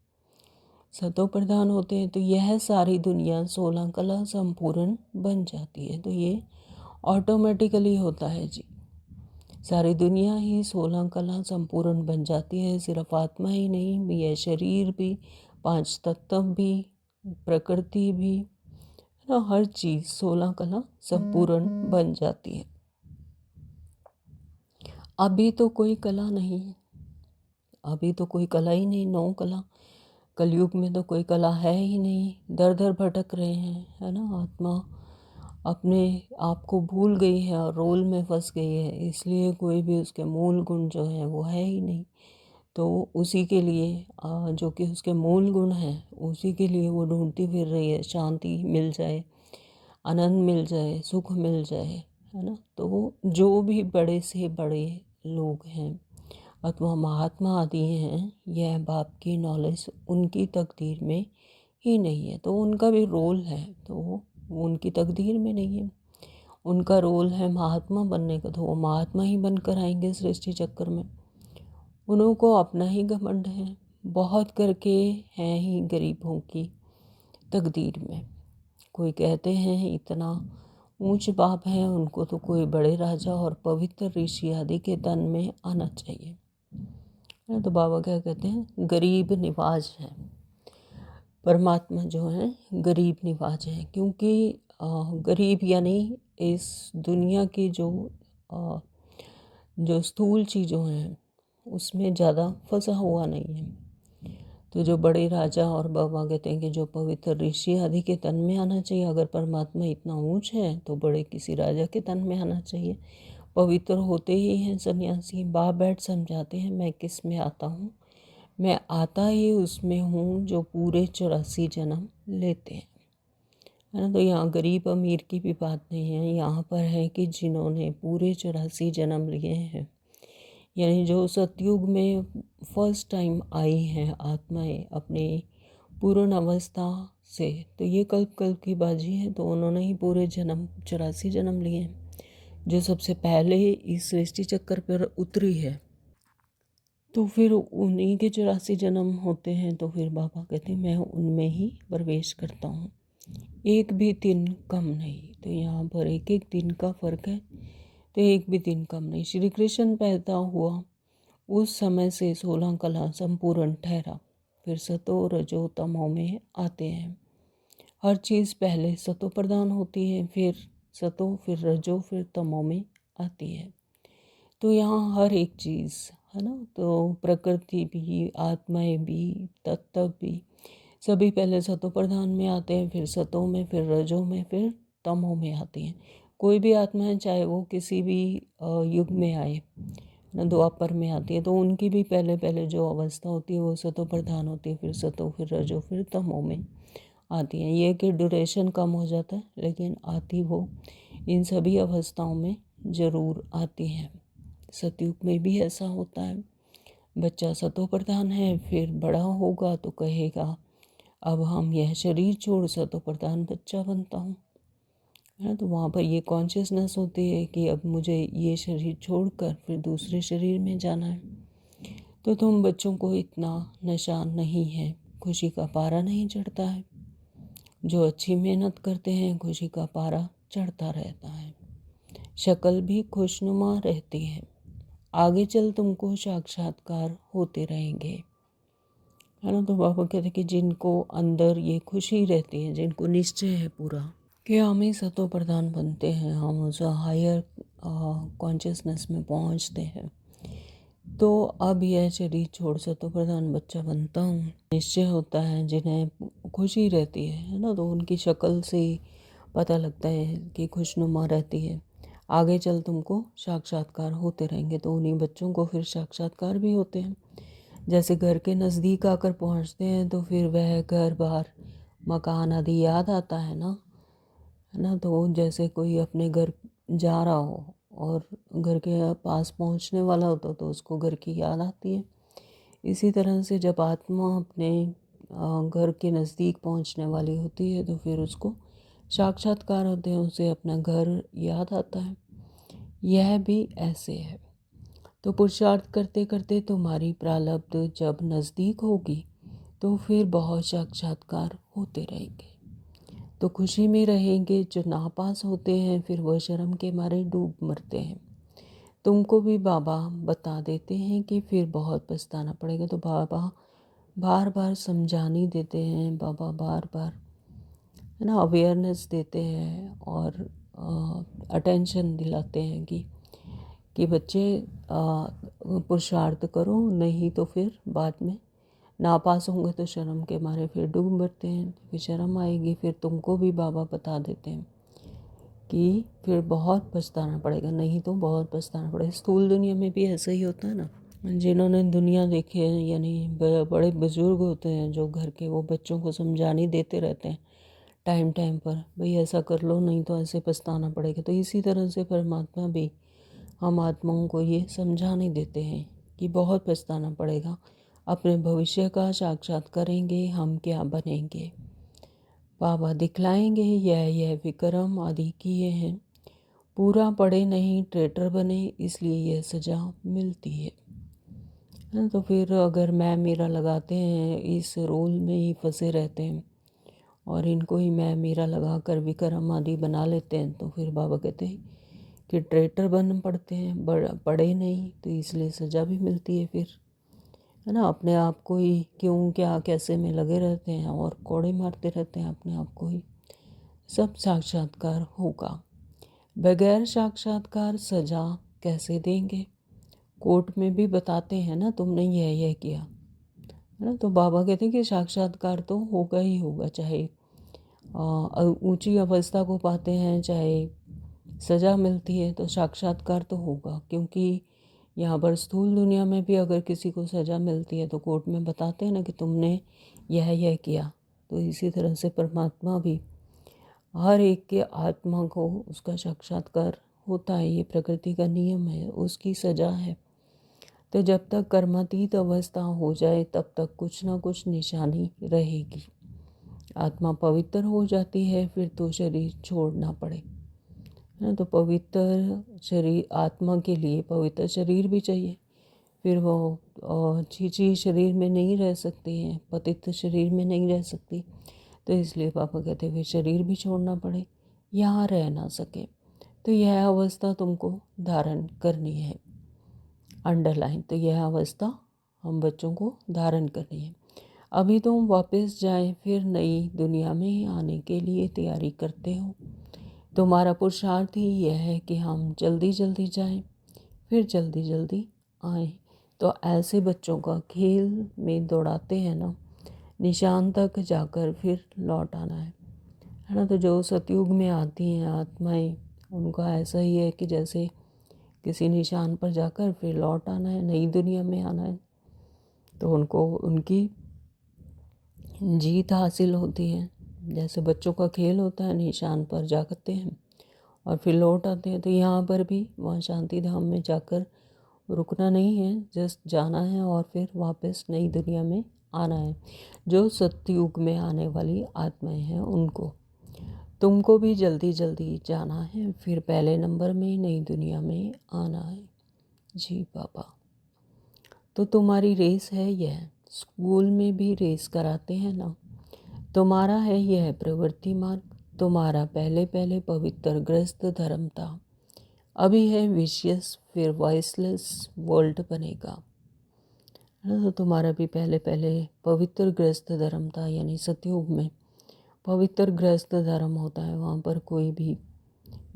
सतो प्रधान होते हैं। तो यह सारी दुनिया 16 कला संपूर्ण बन जाती है। तो ये ऑटोमेटिकली होता है जी। सारी दुनिया ही 16 कला संपूर्ण बन जाती है। सिर्फ आत्मा ही नहीं, यह शरीर भी, 5 तत्व भी, प्रकृति भी, ना, हर चीज़ 16 कला संपूर्ण बन जाती है। अभी तो कोई कला नहीं है, अभी तो कोई कला ही नहीं, 9 कला। कलयुग में तो कोई कला है ही नहीं। दर दर भटक रहे हैं, है ना। आत्मा अपने आप को भूल गई है और रोल में फंस गई है, इसलिए कोई भी उसके मूल गुण जो है वो है ही नहीं। तो उसी के लिए जो कि उसके मूल गुण हैं, उसी के लिए वो ढूंढती फिर रही है। शांति मिल जाए, आनंद मिल जाए, सुख मिल जाए, है ना। तो जो भी बड़े से बड़े लोग हैं अथवा महात्मा आदि हैं, यह बाप की नॉलेज उनकी तकदीर में ही नहीं है। तो उनका भी रोल है, तो वो उनकी तकदीर में नहीं है। उनका रोल है महात्मा बनने का, तो वो महात्मा ही बनकर आएंगे सृष्टि चक्कर में। उन्हों को अपना ही घमंड है, बहुत करके हैं ही गरीबों की तकदीर में। कोई कहते हैं इतना ऊंच बाप है, उनको तो कोई बड़े राजा और पवित्र ऋषि आदि के तन में आना चाहिए। तो बाबा क्या कहते हैं, गरीब निवाज है। परमात्मा जो है गरीब निवाज है, क्योंकि गरीब यानी इस दुनिया की जो स्थूल चीज़ों हैं उसमें ज़्यादा फंसा हुआ नहीं है। तो जो बड़े राजा और बाबा कहते हैं कि जो पवित्र ऋषि आदि के तन में आना चाहिए। अगर परमात्मा इतना ऊंच है तो बड़े किसी राजा के तन में आना चाहिए। पवित्र होते ही हैं सन्यासी। बाप बैठ समझाते हैं, मैं किस में आता हूँ, मैं आता ही उसमें हूँ जो पूरे 84 जन्म लेते हैं, है ना। तो यहाँ गरीब अमीर की भी बात नहीं है, यहाँ पर है कि जिन्होंने पूरे 84 जन्म लिए हैं, यानी जो सतयुग में फर्स्ट टाइम आई हैं आत्माएं अपने पूर्ण अवस्था से, तो ये कल्प कल्प की बाजी है। तो उन्होंने ही पूरे 84 जन्म लिए हैं, जो सबसे पहले इस सृष्टि चक्कर पर उतरी है। तो फिर उन्हीं के 84 जन्म होते हैं। तो फिर बाबा कहते हैं मैं उनमें ही प्रवेश करता हूँ, एक भी दिन कम नहीं। तो यहाँ पर एक एक दिन का फर्क है, तो एक भी दिन कम नहीं। श्री कृष्ण पैदा हुआ उस समय से 16 कला संपूर्ण ठहरा। फिर सतो रजो तमो में आते हैं। हर चीज़ पहले सतो प्रधान होती है, फिर सतो, फिर रजो, फिर तमो में आती है। तो यहाँ हर एक चीज़, है ना। तो प्रकृति भी, आत्माएं भी, तत्व भी, सभी पहले सतो प्रधान में आते हैं, फिर सतों में, फिर रजों में, फिर तमों में आती हैं। कोई भी आत्माएं चाहे वो किसी भी युग में आए ना, द्वापर में आती है, तो उनकी भी पहले पहले जो अवस्था होती है वो सतो प्रधान होती है, फिर सतो, फिर रजो, फिर तमों में आती हैं। ये कि ड्यूरेशन कम हो जाता है, लेकिन आती वो इन सभी अवस्थाओं में ज़रूर आती हैं। सतयुग में भी ऐसा होता है। बच्चा सतो प्रधान है, फिर बड़ा होगा तो कहेगा अब हम यह शरीर छोड़ सतो प्रधान बच्चा बनता हूँ, है ना। तो वहाँ पर ये कॉन्शियसनेस होती है कि अब मुझे ये शरीर छोड़कर फिर दूसरे शरीर में जाना है। तो तुम बच्चों को इतना नशा नहीं है, खुशी का पारा नहीं चढ़ता है। जो अच्छी मेहनत करते हैं खुशी का पारा चढ़ता रहता है, शक्ल भी खुशनुमा रहती है। आगे चल तुमको साक्षात्कार होते रहेंगे, है ना। तो बाबा कहते हैं कि जिनको अंदर ये खुशी रहती है, जिनको निश्चय है पूरा कि हम ही सतो प्रधान बनते हैं, हम उस हायर कॉन्शियसनेस में पहुंचते हैं, तो अब यह शरीर छोड़ सतो प्रधान बच्चा बनता हूँ, निश्चय होता है। जिन्हें खुशी रहती है ना, तो उनकी शक्ल से पता लगता है कि खुशनुमा रहती है। आगे चल तुमको साक्षात्कार होते रहेंगे, तो उन्हीं बच्चों को फिर साक्षात्कार भी होते हैं। जैसे घर के नज़दीक आकर पहुँचते हैं तो फिर वह घर बार मकान आदि याद आता है ना, है ना। तो जैसे कोई अपने घर जा रहा हो और घर के पास पहुंचने वाला होता तो उसको घर की याद आती है। इसी तरह से जब आत्मा अपने घर के नज़दीक पहुंचने वाली होती है तो फिर उसको साक्षात्कार होते हैं, उसे अपना घर याद आता है। यह भी ऐसे है। तो पुरुषार्थ करते करते तुम्हारी प्रारब्ध जब नज़दीक होगी तो फिर बहुत साक्षात्कार होते रहेंगे। तो खुशी में रहेंगे। जो नापास होते हैं फिर वह शर्म के मारे डूब मरते हैं। तुमको भी बाबा बता देते हैं कि फिर बहुत पछताना पड़ेगा। तो बाबा बार बार समझानी देते हैं, बाबा बार बार, है ना, अवेयरनेस देते हैं और अटेंशन दिलाते हैं कि बच्चे पुरुषार्थ करो, नहीं तो फिर बाद में नापास होंगे तो शर्म के मारे फिर डूब मरते हैं, फिर शर्म आएगी। फिर तुमको भी बाबा बता देते हैं कि फिर बहुत पछताना पड़ेगा, नहीं तो बहुत पछताना पड़ेगा। स्थूल दुनिया में भी ऐसा ही होता है ना। जिन्होंने दुनिया देखी है, यानी बड़े बुजुर्ग होते हैं जो घर के, वो बच्चों को समझाने देते रहते हैं टाइम टाइम पर, भाई ऐसा कर लो नहीं तो ऐसे पछताना पड़ेगा। तो इसी तरह से परमात्मा भी हम आत्माओं को ये समझाने देते हैं कि बहुत पछताना पड़ेगा, अपने भविष्य का साक्षात करेंगे, हम क्या बनेंगे। बाबा दिखलाएंगे यह विक्रम आदि किए हैं, पूरा पढ़े नहीं ट्रेटर बने, इसलिए यह सजा मिलती है। तो फिर अगर मैं मेरा लगाते हैं, इस रोल में ही फंसे रहते हैं और इनको ही मैं मेरा लगा कर विक्रम आदि बना लेते हैं, तो फिर बाबा कहते हैं कि ट्रेटर बन पड़ते हैं, पढ़े नहीं, तो इसलिए सज़ा भी मिलती है फिर, है ना। अपने आप को ही क्यों क्या कैसे में लगे रहते हैं और कोड़े मारते रहते हैं अपने आप को ही। सब साक्षात्कार होगा, बगैर साक्षात्कार सज़ा कैसे देंगे। कोर्ट में भी बताते हैं ना, तुमने यह किया, है ना। तो बाबा कहते हैं कि साक्षात्कार तो होगा ही होगा, चाहे ऊंची अवस्था को पाते हैं चाहे सज़ा मिलती है, तो साक्षात्कार तो होगा। क्योंकि यहाँ पर स्थूल दुनिया में भी अगर किसी को सज़ा मिलती है तो कोर्ट में बताते हैं ना कि तुमने यह किया। तो इसी तरह से परमात्मा भी हर एक के आत्मा को उसका साक्षात्कार होता है, ये प्रकृति का नियम है, उसकी सज़ा है। तो जब तक कर्मातीत अवस्था हो जाए तब तक कुछ ना कुछ निशानी रहेगी। आत्मा पवित्र हो जाती है फिर तो शरीर छोड़ना पड़े, है ना। तो पवित्र शरीर, आत्मा के लिए पवित्र शरीर भी चाहिए, फिर वो चीची शरीर में नहीं रह सकती है, पतित शरीर में नहीं रह सकती। तो इसलिए पापा कहते हैं फिर शरीर भी छोड़ना पड़े, यहाँ रह ना सके। तो यह अवस्था तुमको धारण करनी है, अंडरलाइन। तो यह अवस्था हम बच्चों को धारण करनी है। अभी तुम वापस जाएं, फिर नई दुनिया में आने के लिए तैयारी करते हो। तुम्हारा पुरुषार्थ ही यह है कि हम जल्दी जल्दी जाएं, फिर जल्दी जल्दी आएं। तो ऐसे बच्चों का खेल में दौड़ाते हैं ना, निशान तक जाकर फिर लौट आना है ना। तो जो सतयुग में आती हैं आत्माएं, उनका ऐसा ही है कि जैसे किसी निशान पर जाकर फिर लौट आना है, नई दुनिया में आना है। तो उनको उनकी जीत हासिल होती है। जैसे बच्चों का खेल होता है, निशान पर जाते हैं और फिर लौट आते हैं। तो यहाँ पर भी वहाँ शांति धाम में जाकर रुकना नहीं है, जस्ट जाना है और फिर वापस नई दुनिया में आना है। जो सतयुग में आने वाली आत्माएं हैं उनको। तुमको भी जल्दी जल्दी जाना है, फिर पहले नंबर में नई दुनिया में आना है। जी बाबा। तो तुम्हारी रेस है यह, स्कूल में भी रेस कराते हैं ना। तुम्हारा है यह प्रवृत्ति मार्ग, तुम्हारा पहले पहले पवित्र ग्रस्त धर्म था, अभी है विशियस, फिर वॉइसलेस वर्ल्ड बनेगा। तो तुम्हारा भी पहले पहले पवित्र ग्रस्त धर्म था, यानी सतयुग में पवित्र ग्रस्त धर्म होता है, वहाँ पर कोई भी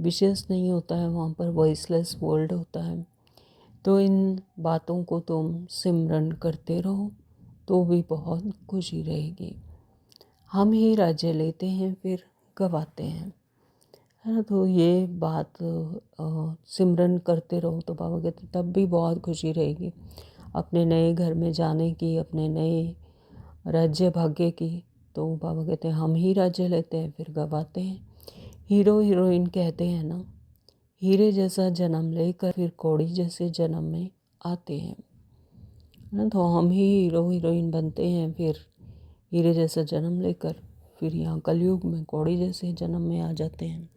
विशेष नहीं होता है, वहाँ पर वॉइसलेस वर्ल्ड होता है। तो इन बातों को तुम सिमरन करते रहो तो भी बहुत खुशी रहेगी। हम ही राज्य लेते हैं फिर गवाते हैं, है ना। तो ये बात सिमरन करते रहो तो बाबा कहते तब भी बहुत खुशी रहेगी अपने नए घर में जाने की, अपने नए राज्य भाग्य की। तो बाबा कहते हैं हम ही राज्य लेते हैं फिर गवाते हैं। हीरो हीरोइन कहते हैं ना, हीरे जैसा जन्म लेकर फिर कौड़ी जैसे जन्म में आते हैं ना। तो हम ही हीरो हीरोइन बनते हैं फिर हीरे जैसा जन्म लेकर फिर यहाँ कलयुग में कौड़ी जैसे जन्म में आ जाते हैं।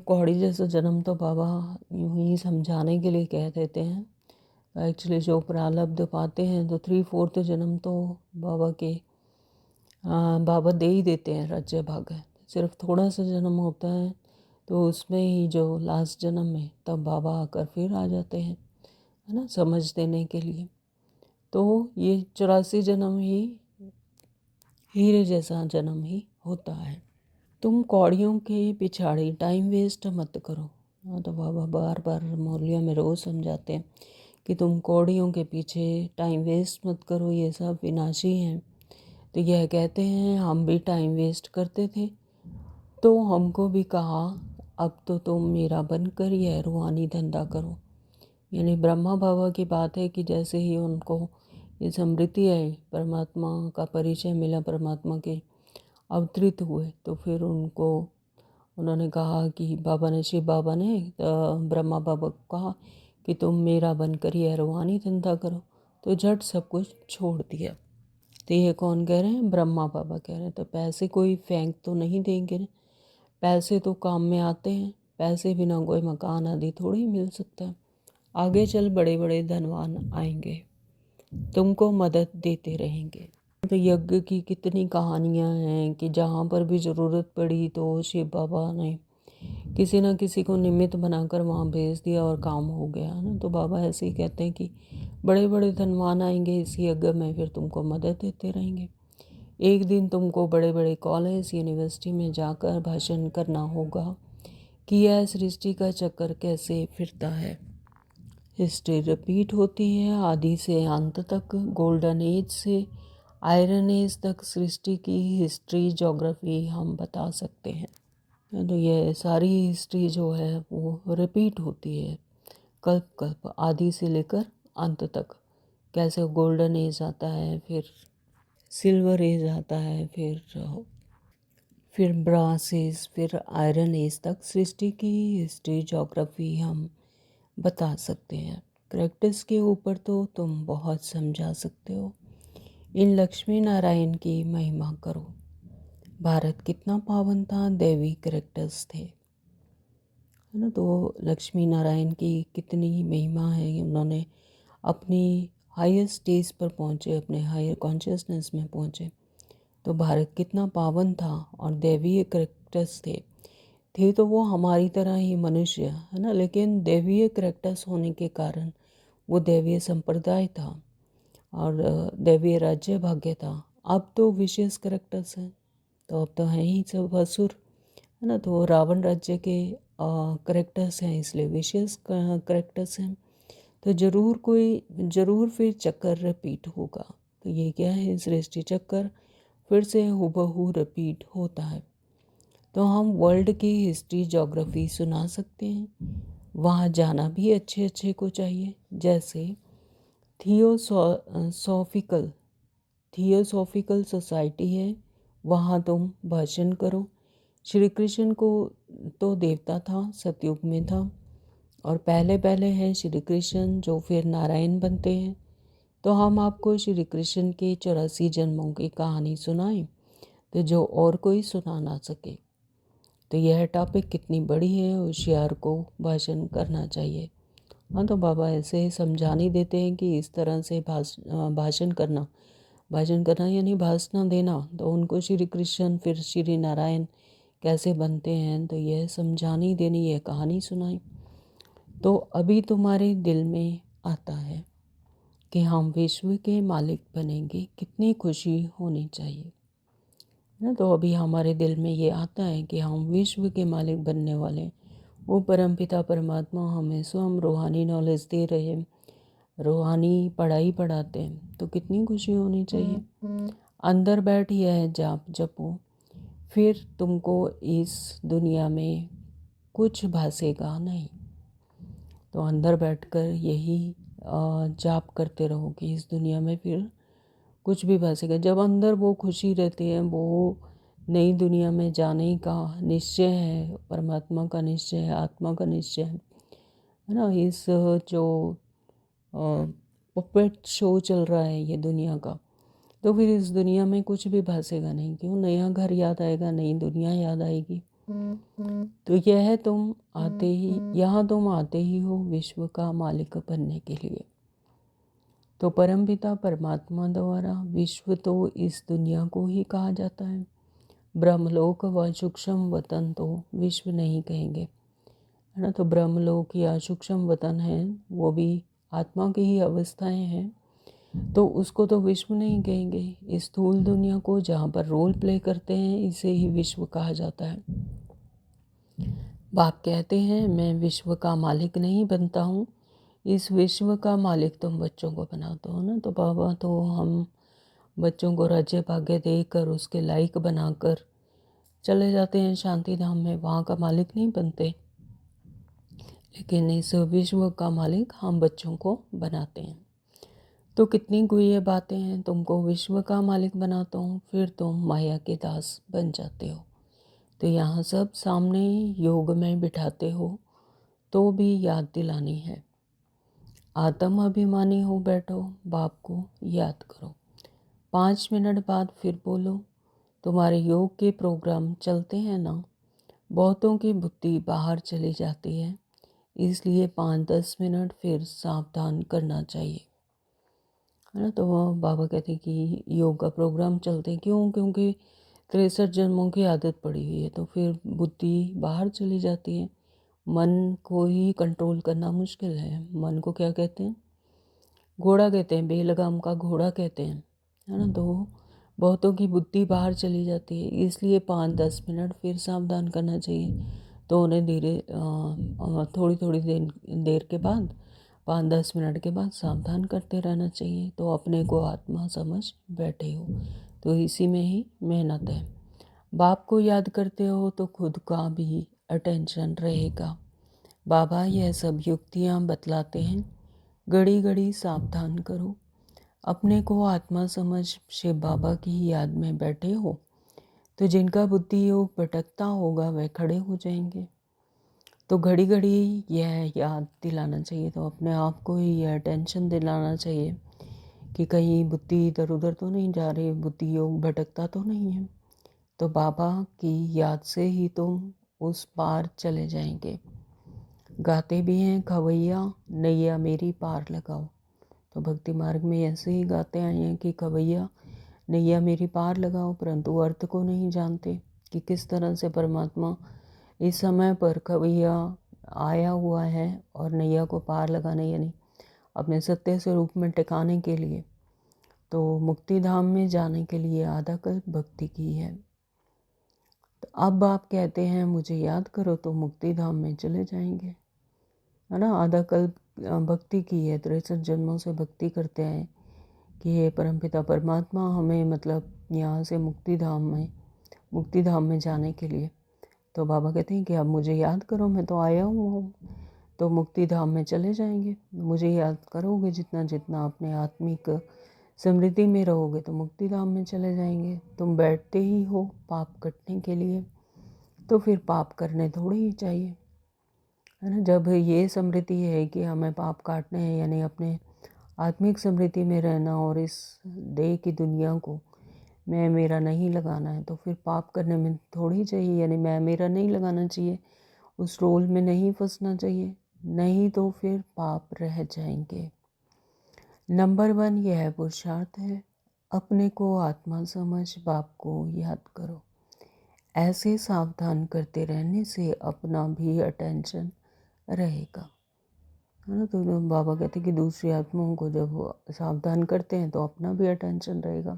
कौड़ी जैसा जन्म तो बाबा यूं ही समझाने के लिए कह देते हैं। एक्चुअली जो प्रारब्ध पाते हैं तो 3/4 जन्म तो बाबा के बाबा दे ही देते हैं राज्य भाग है। सिर्फ थोड़ा सा जन्म होता है तो उसमें ही जो लास्ट जन्म में तब बाबा आकर फिर आ जाते हैं, है ना, समझ देने के लिए। तो ये 84 जन्म ही हीरे जैसा जन्म ही होता है। तुम कौड़ियों के पिछाड़ी टाइम वेस्ट मत करो। हाँ, तो बाबा बार बार मौलिया में रोज़ समझाते हैं कि तुम कौड़ियों के पीछे टाइम वेस्ट मत करो, ये सब विनाशी हैं। तो यह कहते हैं हम भी टाइम वेस्ट करते थे, तो हमको भी कहा अब तो तुम मेरा बनकर यह रूहानी धंधा करो। यानी ब्रह्मा बाबा की बात है कि जैसे ही उनको ये स्मृति आई, परमात्मा का परिचय मिला, परमात्मा के अवतरित हुए, तो फिर उन्होंने कहा कि बाबा ने, शिव बाबा ने ब्रह्मा बाबा को कहा कि तुम मेरा बनकर यह रूहानी धंधा करो। तो झट सब कुछ छोड़ दिया। तो ये कौन कह रहे हैं? ब्रह्मा बाबा कह रहे हैं। तो पैसे कोई फेंक तो नहीं देंगे ना, पैसे तो काम में आते हैं, पैसे बिना कोई मकान आदि थोड़ी मिल सकता है। आगे चल बड़े बड़े धनवान आएंगे, तुमको मदद देते रहेंगे। तो यज्ञ की कितनी कहानियां हैं कि जहाँ पर भी ज़रूरत पड़ी तो शिव बाबा ने किसी न किसी को निमित्त बनाकर वहाँ भेज दिया और काम हो गया, है ना। तो बाबा ऐसे ही कहते हैं कि बड़े बड़े धनवान आएंगे इस यज्ञ में, फिर तुमको मदद देते रहेंगे। एक दिन तुमको बड़े बड़े कॉलेज यूनिवर्सिटी में जाकर भाषण करना होगा कि यह सृष्टि का चक्कर कैसे फिरता है। हिस्ट्री रिपीट होती है आदि से अंत तक, गोल्डन एज से आयरन एज तक सृष्टि की हिस्ट्री ज्योग्राफी हम बता सकते हैं। तो ये सारी हिस्ट्री जो है वो रिपीट होती है कल्प कल्प, आदि से लेकर अंत तक। कैसे गोल्डन एज आता है, फिर सिल्वर एज आता है, फिर ब्रास एज, फिर आयरन एज तक सृष्टि की हिस्ट्री ज्योग्राफी हम बता सकते हैं। प्रैक्टिस के ऊपर तो तुम बहुत समझा सकते हो। इन लक्ष्मी नारायण की महिमा करो। भारत कितना पावन था, दैवी कैरेक्टर्स थे, है ना। तो लक्ष्मी नारायण की कितनी महिमा है, उन्होंने अपनी हायर स्टेज पर पहुँचे, अपने हायर कॉन्शियसनेस में पहुँचे। तो भारत कितना पावन था और दैवीय कैरेक्टर्स थे तो वो हमारी तरह ही मनुष्य, है ना, लेकिन दैवीय कैरेक्टर्स होने के कारण वो दैवीय संप्रदाय था और दैवीय राज्य भाग्य था। अब तो विशेष कैरेक्टर्स हैं, तो अब तो हैं ही सब असुर, है ना। तो रावण राज्य के कैरेक्टर्स हैं, इसलिए विशेष कैरेक्टर्स हैं। तो ज़रूर फिर चक्कर रिपीट होगा। तो ये क्या है? सृष्टि चक्कर फिर से हूबहू रिपीट होता है। तो हम वर्ल्ड की हिस्ट्री ज्योग्राफी सुना सकते हैं। वहाँ जाना भी अच्छे अच्छे को चाहिए, जैसे थियोसॉफिकल सोसाइटी है, वहाँ तुम भाषण करो। श्री कृष्ण को तो देवता था, सतयुग में था, और पहले पहले हैं श्री कृष्ण जो फिर नारायण बनते हैं। तो हम आपको श्री कृष्ण के 84 जन्मों की कहानी सुनाएं, तो जो और कोई सुना ना सके। तो यह टॉपिक कितनी बड़ी है, होशियार को भाषण करना चाहिए। हाँ, तो बाबा ऐसे ही समझाने देते हैं कि इस तरह से भाषण करना यानी भाषण देना। तो उनको श्री कृष्ण फिर श्री नारायण कैसे बनते हैं, तो यह समझानी देनी, यह कहानी सुनाई। तो अभी तुम्हारे दिल में आता है कि हम विश्व के मालिक बनेंगे, कितनी खुशी होनी चाहिए ना। तो अभी हमारे दिल में ये आता है कि हम विश्व के मालिक बनने वाले हैं। वो परमपिता परमात्मा हमें स्वयं रूहानी नॉलेज दे रहे हैं, रूहानी पढ़ाई पढ़ाते हैं, तो कितनी खुशी होनी चाहिए। अंदर बैठ यह जाप जपो, फिर तुमको इस दुनिया में कुछ भासेगा नहीं। तो अंदर बैठकर यही जाप करते रहो कि इस दुनिया में फिर कुछ भी भासेगा। जब अंदर वो खुशी रहती है, वो नई दुनिया में जाने का निश्चय है, परमात्मा का निश्चय है, आत्मा का निश्चय है ना। इस जो पपेट शो चल रहा है ये दुनिया का, तो फिर इस दुनिया में कुछ भी भासेगा नहीं। क्यों, नया घर याद आएगा, नई दुनिया याद आएगी। तो यह तुम आते ही यहाँ तुम आते ही हो विश्व का मालिक बनने के लिए। तो परमपिता परमात्मा द्वारा विश्व तो इस दुनिया को ही कहा जाता है। ब्रह्मलोक व सूक्ष्म वतन तो विश्व नहीं कहेंगे, है ना। तो ब्रह्मलोक या सूक्ष्म वतन है, वो भी आत्मा की ही अवस्थाएं हैं, तो उसको तो विश्व नहीं कहेंगे। इस स्थूल दुनिया को जहाँ पर रोल प्ले करते हैं, इसे ही विश्व कहा जाता है। बाप कहते हैं मैं विश्व का मालिक नहीं बनता हूँ, इस विश्व का मालिक तुम बच्चों को बनाते हो ना। तो बाबा तो हम बच्चों को राज्य भाग्य देकर उसके लायक बनाकर चले जाते हैं शांति धाम में, वहाँ का मालिक नहीं बनते। लेकिन इस विश्व का मालिक हम बच्चों को बनाते हैं। तो कितनी गुह्य बातें हैं, तुमको विश्व का मालिक बनाता हूँ, फिर तुम माया के दास बन जाते हो। तो यहाँ सब सामने योग में बिठाते हो, तो भी याद दिलानी है। आत्म अभिमानी हो बैठो, बाप को याद करो। 5 मिनट बाद फिर बोलो। तुम्हारे योग के प्रोग्राम चलते हैं ना, बहुतों की बुद्धि बाहर चली जाती है, इसलिए 5-10 मिनट फिर सावधान करना चाहिए, है ना। तो बाबा कहते हैं कि योग का प्रोग्राम चलते हैं, क्यों, क्योंकि 63 जन्मों की आदत पड़ी हुई है, तो फिर बुद्धि बाहर चली जाती है। मन को ही कंट्रोल करना मुश्किल है। मन को क्या कहते हैं, घोड़ा कहते हैं, बेलगाम का घोड़ा कहते हैं, है ना। तो बहुतों की बुद्धि बाहर चली जाती है, इसलिए 5-10 मिनट फिर सावधान करना चाहिए। तो उन्हें धीरे थोड़ी थोड़ी देर के बाद 5-10 मिनट के बाद सावधान करते रहना चाहिए। तो अपने को आत्मा समझ बैठे हो, तो इसी में ही मेहनत है। बाप को याद करते हो तो खुद का भी अटेंशन रहेगा। बाबा यह सब युक्तियाँ बतलाते हैं, घड़ी घड़ी सावधान करो। अपने को आत्मा समझ शिव बाबा की याद में बैठे हो, तो जिनका बुद्धि योग भटकता होगा वह खड़े हो जाएंगे। तो घड़ी घड़ी यह याद दिलाना चाहिए, तो अपने आप को ही यह टेंशन दिलाना चाहिए कि कहीं बुद्धि इधर उधर तो नहीं जा रही, बुद्धि योग भटकता तो नहीं है। तो बाबा की याद से ही तुम उस पार चले जाएंगे। गाते भी हैं खवैया नैया मेरी पार लगाओ। तो भक्ति मार्ग में ऐसे ही गाते आए हैं कि खवैया नैया मेरी पार लगाओ, परंतु अर्थ को नहीं जानते कि किस तरह से परमात्मा इस समय पर खवैया आया हुआ है और नैया को पार लगाने यानी अपने सत्य स्वरूप में टिकाने के लिए, तो मुक्ति धाम में जाने के लिए आधा कल्प भक्ति की है। तो अब आप कहते हैं मुझे याद करो, तो मुक्ति धाम में चले जाएंगे, है ना। आधा कल्प भक्ति की है, 63 जन्मों से भक्ति करते हैं कि हे परमपिता परमात्मा हमें मतलब यहाँ से मुक्ति धाम में जाने के लिए। तो बाबा कहते हैं कि अब मुझे याद करो, मैं तो आया हूँ, तो मुक्ति धाम में चले जाएंगे। मुझे याद करोगे जितना जितना अपने आत्मिक समृद्धि में रहोगे, तो मुक्ति धाम में चले जाएंगे। तुम बैठते ही हो पाप कटने के लिए, तो फिर पाप करने थोड़े ही चाहिए, है ना। जब ये समृद्धि है कि हमें पाप काटने हैं, यानी अपने आत्मिक समृद्धि में रहना और इस देह की दुनिया को मैं मेरा नहीं लगाना है तो फिर पाप करने में थोड़ी चाहिए, यानी मैं मेरा नहीं लगाना चाहिए, उस रोल में नहीं फंसना चाहिए, नहीं तो फिर पाप रह जाएंगे। नंबर 1 यह पुरुषार्थ है, अपने को आत्मा समझ बाप को याद करो। ऐसे सावधान करते रहने से अपना भी अटेंशन रहेगा, है ना। तो बाबा कहते हैं कि दूसरी आत्माओं को जब सावधान करते हैं तो अपना भी अटेंशन रहेगा।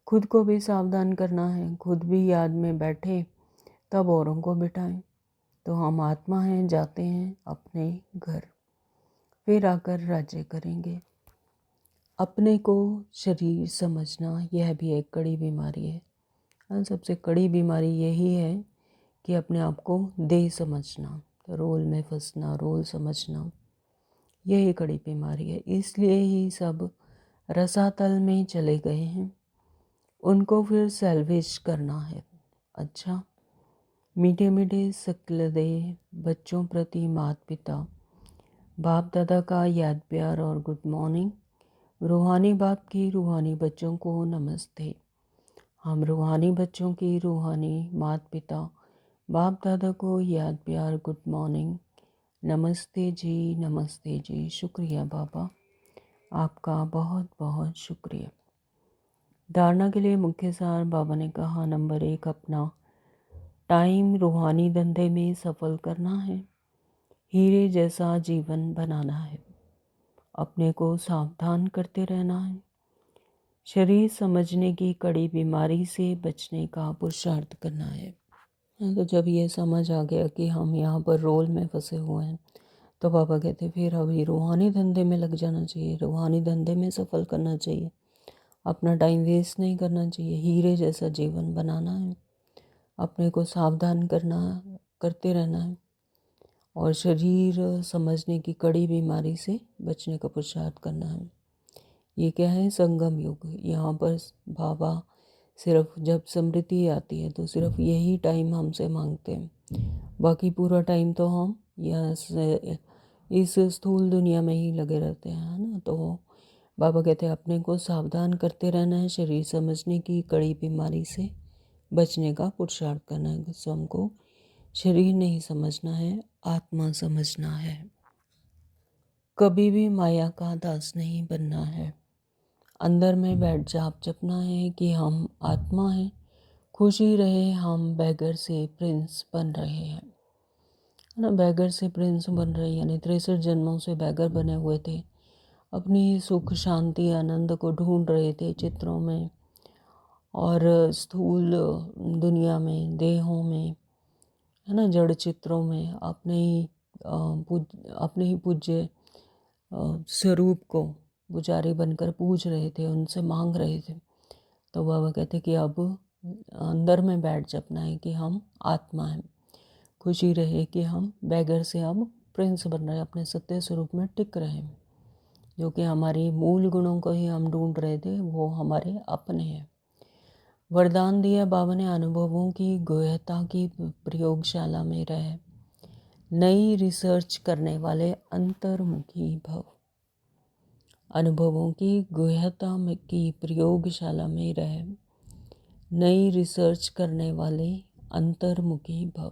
खुद को भी सावधान करना है, खुद भी याद में बैठे तब औरों को बिठाएं। तो हम आत्मा हैं, जाते हैं अपने घर, फिर आकर राज्य करेंगे। अपने को शरीर समझना यह भी एक कड़ी बीमारी है। सबसे कड़ी बीमारी यही है कि अपने आप को देह समझना, तो रोल में फंसना, रोल समझना, यही कड़ी बीमारी है। इसलिए ही सब रसातल में चले गए हैं, उनको फिर सैल्वेज करना है। अच्छा, मीठे मीठे सकलदे बच्चों प्रति माता पिता बाप दादा का याद प्यार और गुड मॉर्निंग। रूहानी बाप की रूहानी बच्चों को नमस्ते। हम रूहानी बच्चों की रूहानी माता पिता बाप दादा को याद प्यार गुड मॉर्निंग, नमस्ते जी, शुक्रिया बाबा, आपका बहुत बहुत शुक्रिया। धारणा के लिए मुख्य सार बाबा ने कहा, नंबर 1, अपना टाइम रूहानी धंधे में सफल करना है, हीरे जैसा जीवन बनाना है, अपने को सावधान करते रहना है, शरीर समझने की कड़ी बीमारी से बचने का पुरुषार्थ करना है। तो जब ये समझ आ गया कि हम यहाँ पर रोल में फंसे हुए हैं, तो बाबा कहते फिर अभी रूहानी धंधे में लग जाना चाहिए, रूहानी धंधे में सफल करना चाहिए, अपना टाइम वेस्ट नहीं करना चाहिए, हीरे जैसा जीवन बनाना है, अपने को सावधान करते रहना है और शरीर समझने की कड़ी बीमारी से बचने का पुरुषार्थ करना है। ये क्या है? संगम युग। यहाँ पर बाबा सिर्फ जब स्मृति आती है तो सिर्फ यही टाइम हमसे मांगते हैं, बाकी पूरा टाइम तो हम इस स्थूल दुनिया में ही लगे रहते हैं, है ना। तो बाबा कहते हैं अपने को सावधान करते रहना है, शरीर समझने की कड़ी बीमारी से बचने का पुरुषार्थ करना है। सो हमको शरीर नहीं समझना है, आत्मा समझना है, कभी भी माया का दास नहीं बनना है। अंदर में बैठ जाप जपना है कि हम आत्मा हैं, खुशी रहे, हम बैगर से प्रिंस बन रहे हैं, है ना। बैगर से प्रिंस बन रहे, यानी 63 जन्मों से बैगर बने हुए थे, अपनी सुख शांति आनंद को ढूंढ रहे थे चित्रों में और स्थूल दुनिया में, देहों में, है ना, जड़ चित्रों में अपने ही पूज्य स्वरूप को पुजारी बनकर पूज रहे थे, उनसे मांग रहे थे। तो बाबा कहते कि अब अंदर में बैठ जपना है कि हम आत्मा हैं, खुशी रहे कि हम बैगर से अब प्रिंस बन रहे हैं, अपने सत्य स्वरूप में टिक रहे हैं, जो कि हमारी मूल गुणों को ही हम ढूंढ रहे थे, वो हमारे अपने हैं। वरदान दिया बाबा ने, अनुभवों की गुह्यता की प्रयोगशाला में रहे, नई रिसर्च करने वाले अंतर्मुखी भव। अनुभवों की गुह्यता की प्रयोगशाला में रहे, नई रिसर्च करने वाले अंतर्मुखी भव।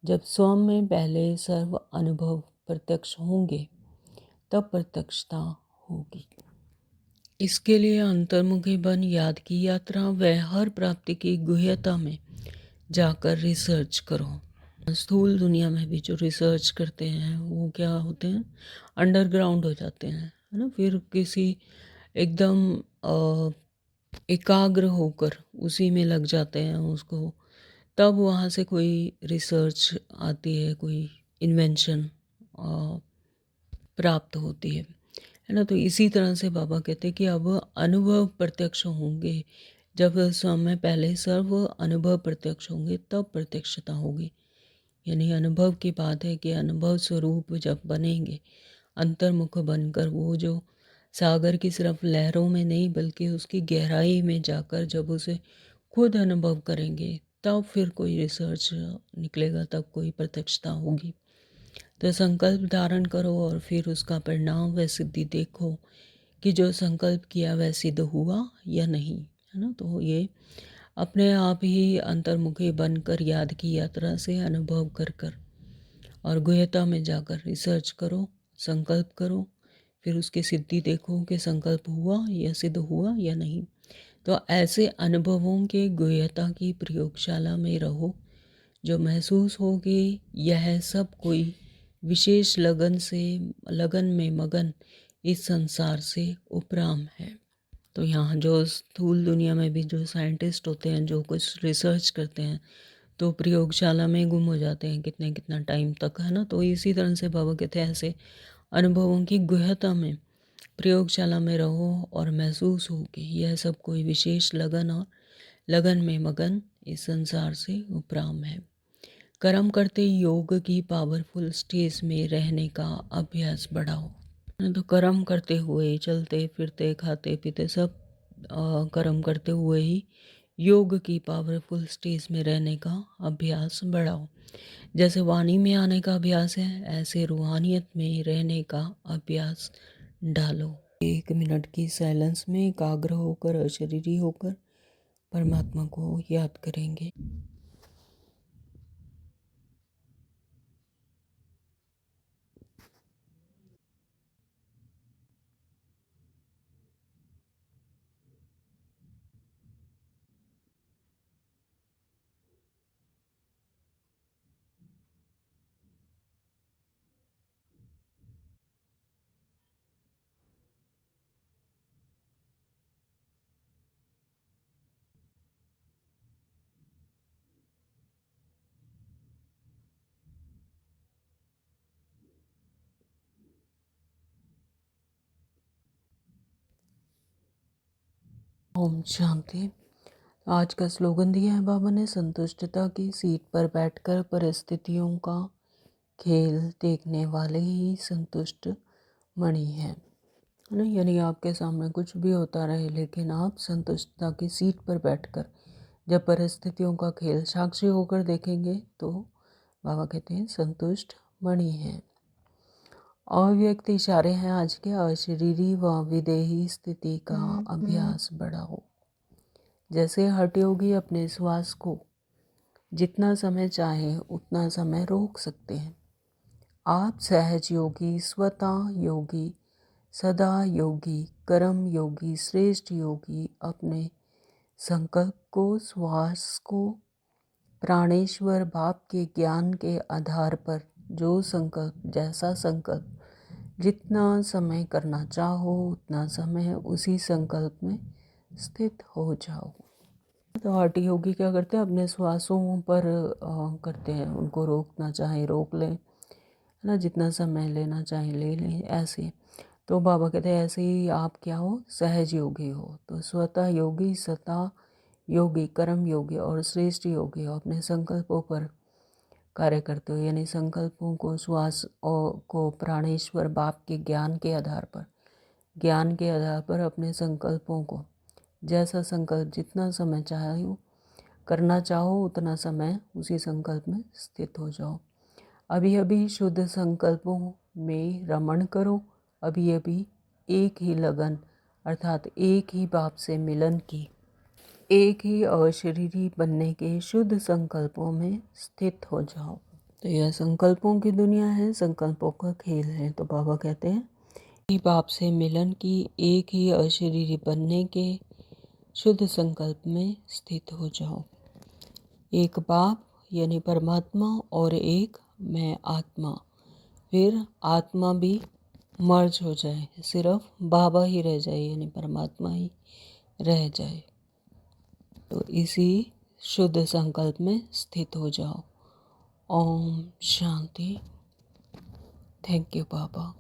जब स्वयं में पहले सर्व अनुभव प्रत्यक्ष होंगे तब प्रत्यक्षता होगी। इसके लिए अंतर्मुखी बन याद की यात्रा व हर प्राप्ति की गुह्यता में जाकर रिसर्च करो। स्थूल दुनिया में भी जो रिसर्च करते हैं वो क्या होते हैं? अंडरग्राउंड हो जाते हैं, है ना। फिर किसी एकदम एकाग्र होकर उसी में लग जाते हैं उसको, तब वहाँ से कोई रिसर्च आती है, कोई इन्वेंशन प्राप्त होती है ना। तो इसी तरह से बाबा कहते हैं कि अब अनुभव प्रत्यक्ष होंगे, जब समय पहले सर्व अनुभव प्रत्यक्ष होंगे तब प्रत्यक्षता होगी। यानी अनुभव की बात है कि अनुभव स्वरूप जब बनेंगे, अंतर्मुख बनकर, वो जो सागर की सिर्फ लहरों में नहीं बल्कि उसकी गहराई में जाकर जब उसे खुद अनुभव करेंगे, तब फिर कोई रिसर्च निकलेगा, तब कोई प्रत्यक्षता होगी। तो संकल्प धारण करो और फिर उसका परिणाम व सिद्धि देखो कि जो संकल्प किया वह सिद्ध हुआ या नहीं, है ना। तो ये अपने आप ही अंतर्मुखी बनकर याद की यात्रा से अनुभव कर कर और गुह्यता में जाकर रिसर्च करो, संकल्प करो, फिर उसकी सिद्धि देखो कि संकल्प हुआ या सिद्ध हुआ या नहीं। तो ऐसे अनुभवों के गुह्यता की प्रयोगशाला में रहो, जो महसूस हो कि यह सब कोई विशेष लगन में मगन इस संसार से उपराम है। तो यहाँ जो स्थूल दुनिया में भी जो साइंटिस्ट होते हैं, जो कुछ रिसर्च करते हैं, तो प्रयोगशाला में गुम हो जाते हैं कितना टाइम तक, है ना। तो इसी तरह से बाबा कहते हैं ऐसे अनुभवों की गुह्यता में प्रयोगशाला में रहो और महसूस हो कि यह सब कोई विशेष लगन और लगन में मगन इस संसार से उपराम है। कर्म करते योग की पावरफुल स्टेज में रहने का अभ्यास बढ़ाओ। तो कर्म करते हुए, चलते फिरते, खाते पीते सब कर्म करते हुए ही योग की पावरफुल स्टेज में रहने का अभ्यास बढ़ाओ। जैसे वाणी में आने का अभ्यास है, ऐसे रूहानियत में रहने का अभ्यास डालो। 1 मिनट की साइलेंस में एकाग्र होकर, अशरीरी होकर परमात्मा को याद करेंगे। ओम शांति। आज का स्लोगन दिया है बाबा ने, संतुष्टता की सीट पर बैठकर परिस्थितियों का खेल देखने वाले ही संतुष्ट मणि हैं, है ना। यानी आपके सामने कुछ भी होता रहे, लेकिन आप संतुष्टता की सीट पर बैठकर जब परिस्थितियों का खेल साक्षी होकर देखेंगे, तो बाबा कहते हैं संतुष्ट मणि हैं। अव्यक्त इशारे हैं आज के, अशरीरी व विदेही स्थिति का अभ्यास बढ़ाओ। जैसे हठ योगी अपने श्वास को जितना समय चाहे उतना समय रोक सकते हैं, आप सहज योगी, स्वतः योगी, सदा योगी, कर्म योगी, श्रेष्ठ योगी अपने संकल्प को, श्वास को प्राणेश्वर बाप के ज्ञान के आधार पर जो संकल्प, जैसा संकल्प जितना समय करना चाहो उतना समय उसी संकल्प में स्थित हो जाओ। तो हठ योगी क्या करते हैं, अपने श्वासों पर करते हैं, उनको रोकना चाहे रोक लें, है ना, जितना समय लेना चाहे ले लें, ऐसे। तो बाबा कहते हैं ऐसे ही आप क्या हो, सहज योगी हो। तो स्वतः योगी, सता योगी, कर्म योगी और श्रेष्ठ योगी हो, अपने संकल्पों पर कार्य करते हो। यानी संकल्पों को, श्वास को प्राणेश्वर बाप के ज्ञान के आधार पर अपने संकल्पों को, जैसा संकल्प जितना समय चाहो करना चाहो उतना समय उसी संकल्प में स्थित हो जाओ। अभी अभी शुद्ध संकल्पों में रमण करो, अभी अभी एक ही लगन अर्थात एक ही बाप से मिलन की, एक ही अशरीरी बनने के शुद्ध संकल्पों में स्थित हो जाओ। तो यह संकल्पों की दुनिया है, संकल्पों का खेल है। तो बाबा कहते हैं कि बाप से मिलन की, एक ही अशरीरी बनने के शुद्ध संकल्प में स्थित हो जाओ। एक बाप यानी परमात्मा और एक मैं आत्मा, फिर आत्मा भी मर्ज हो जाए, सिर्फ बाबा ही रह जाए, यानी परमात्मा ही रह जाए। तो इसी शुद्ध संकल्प में स्थित हो जाओ। ओम शांति। Thank you Baba.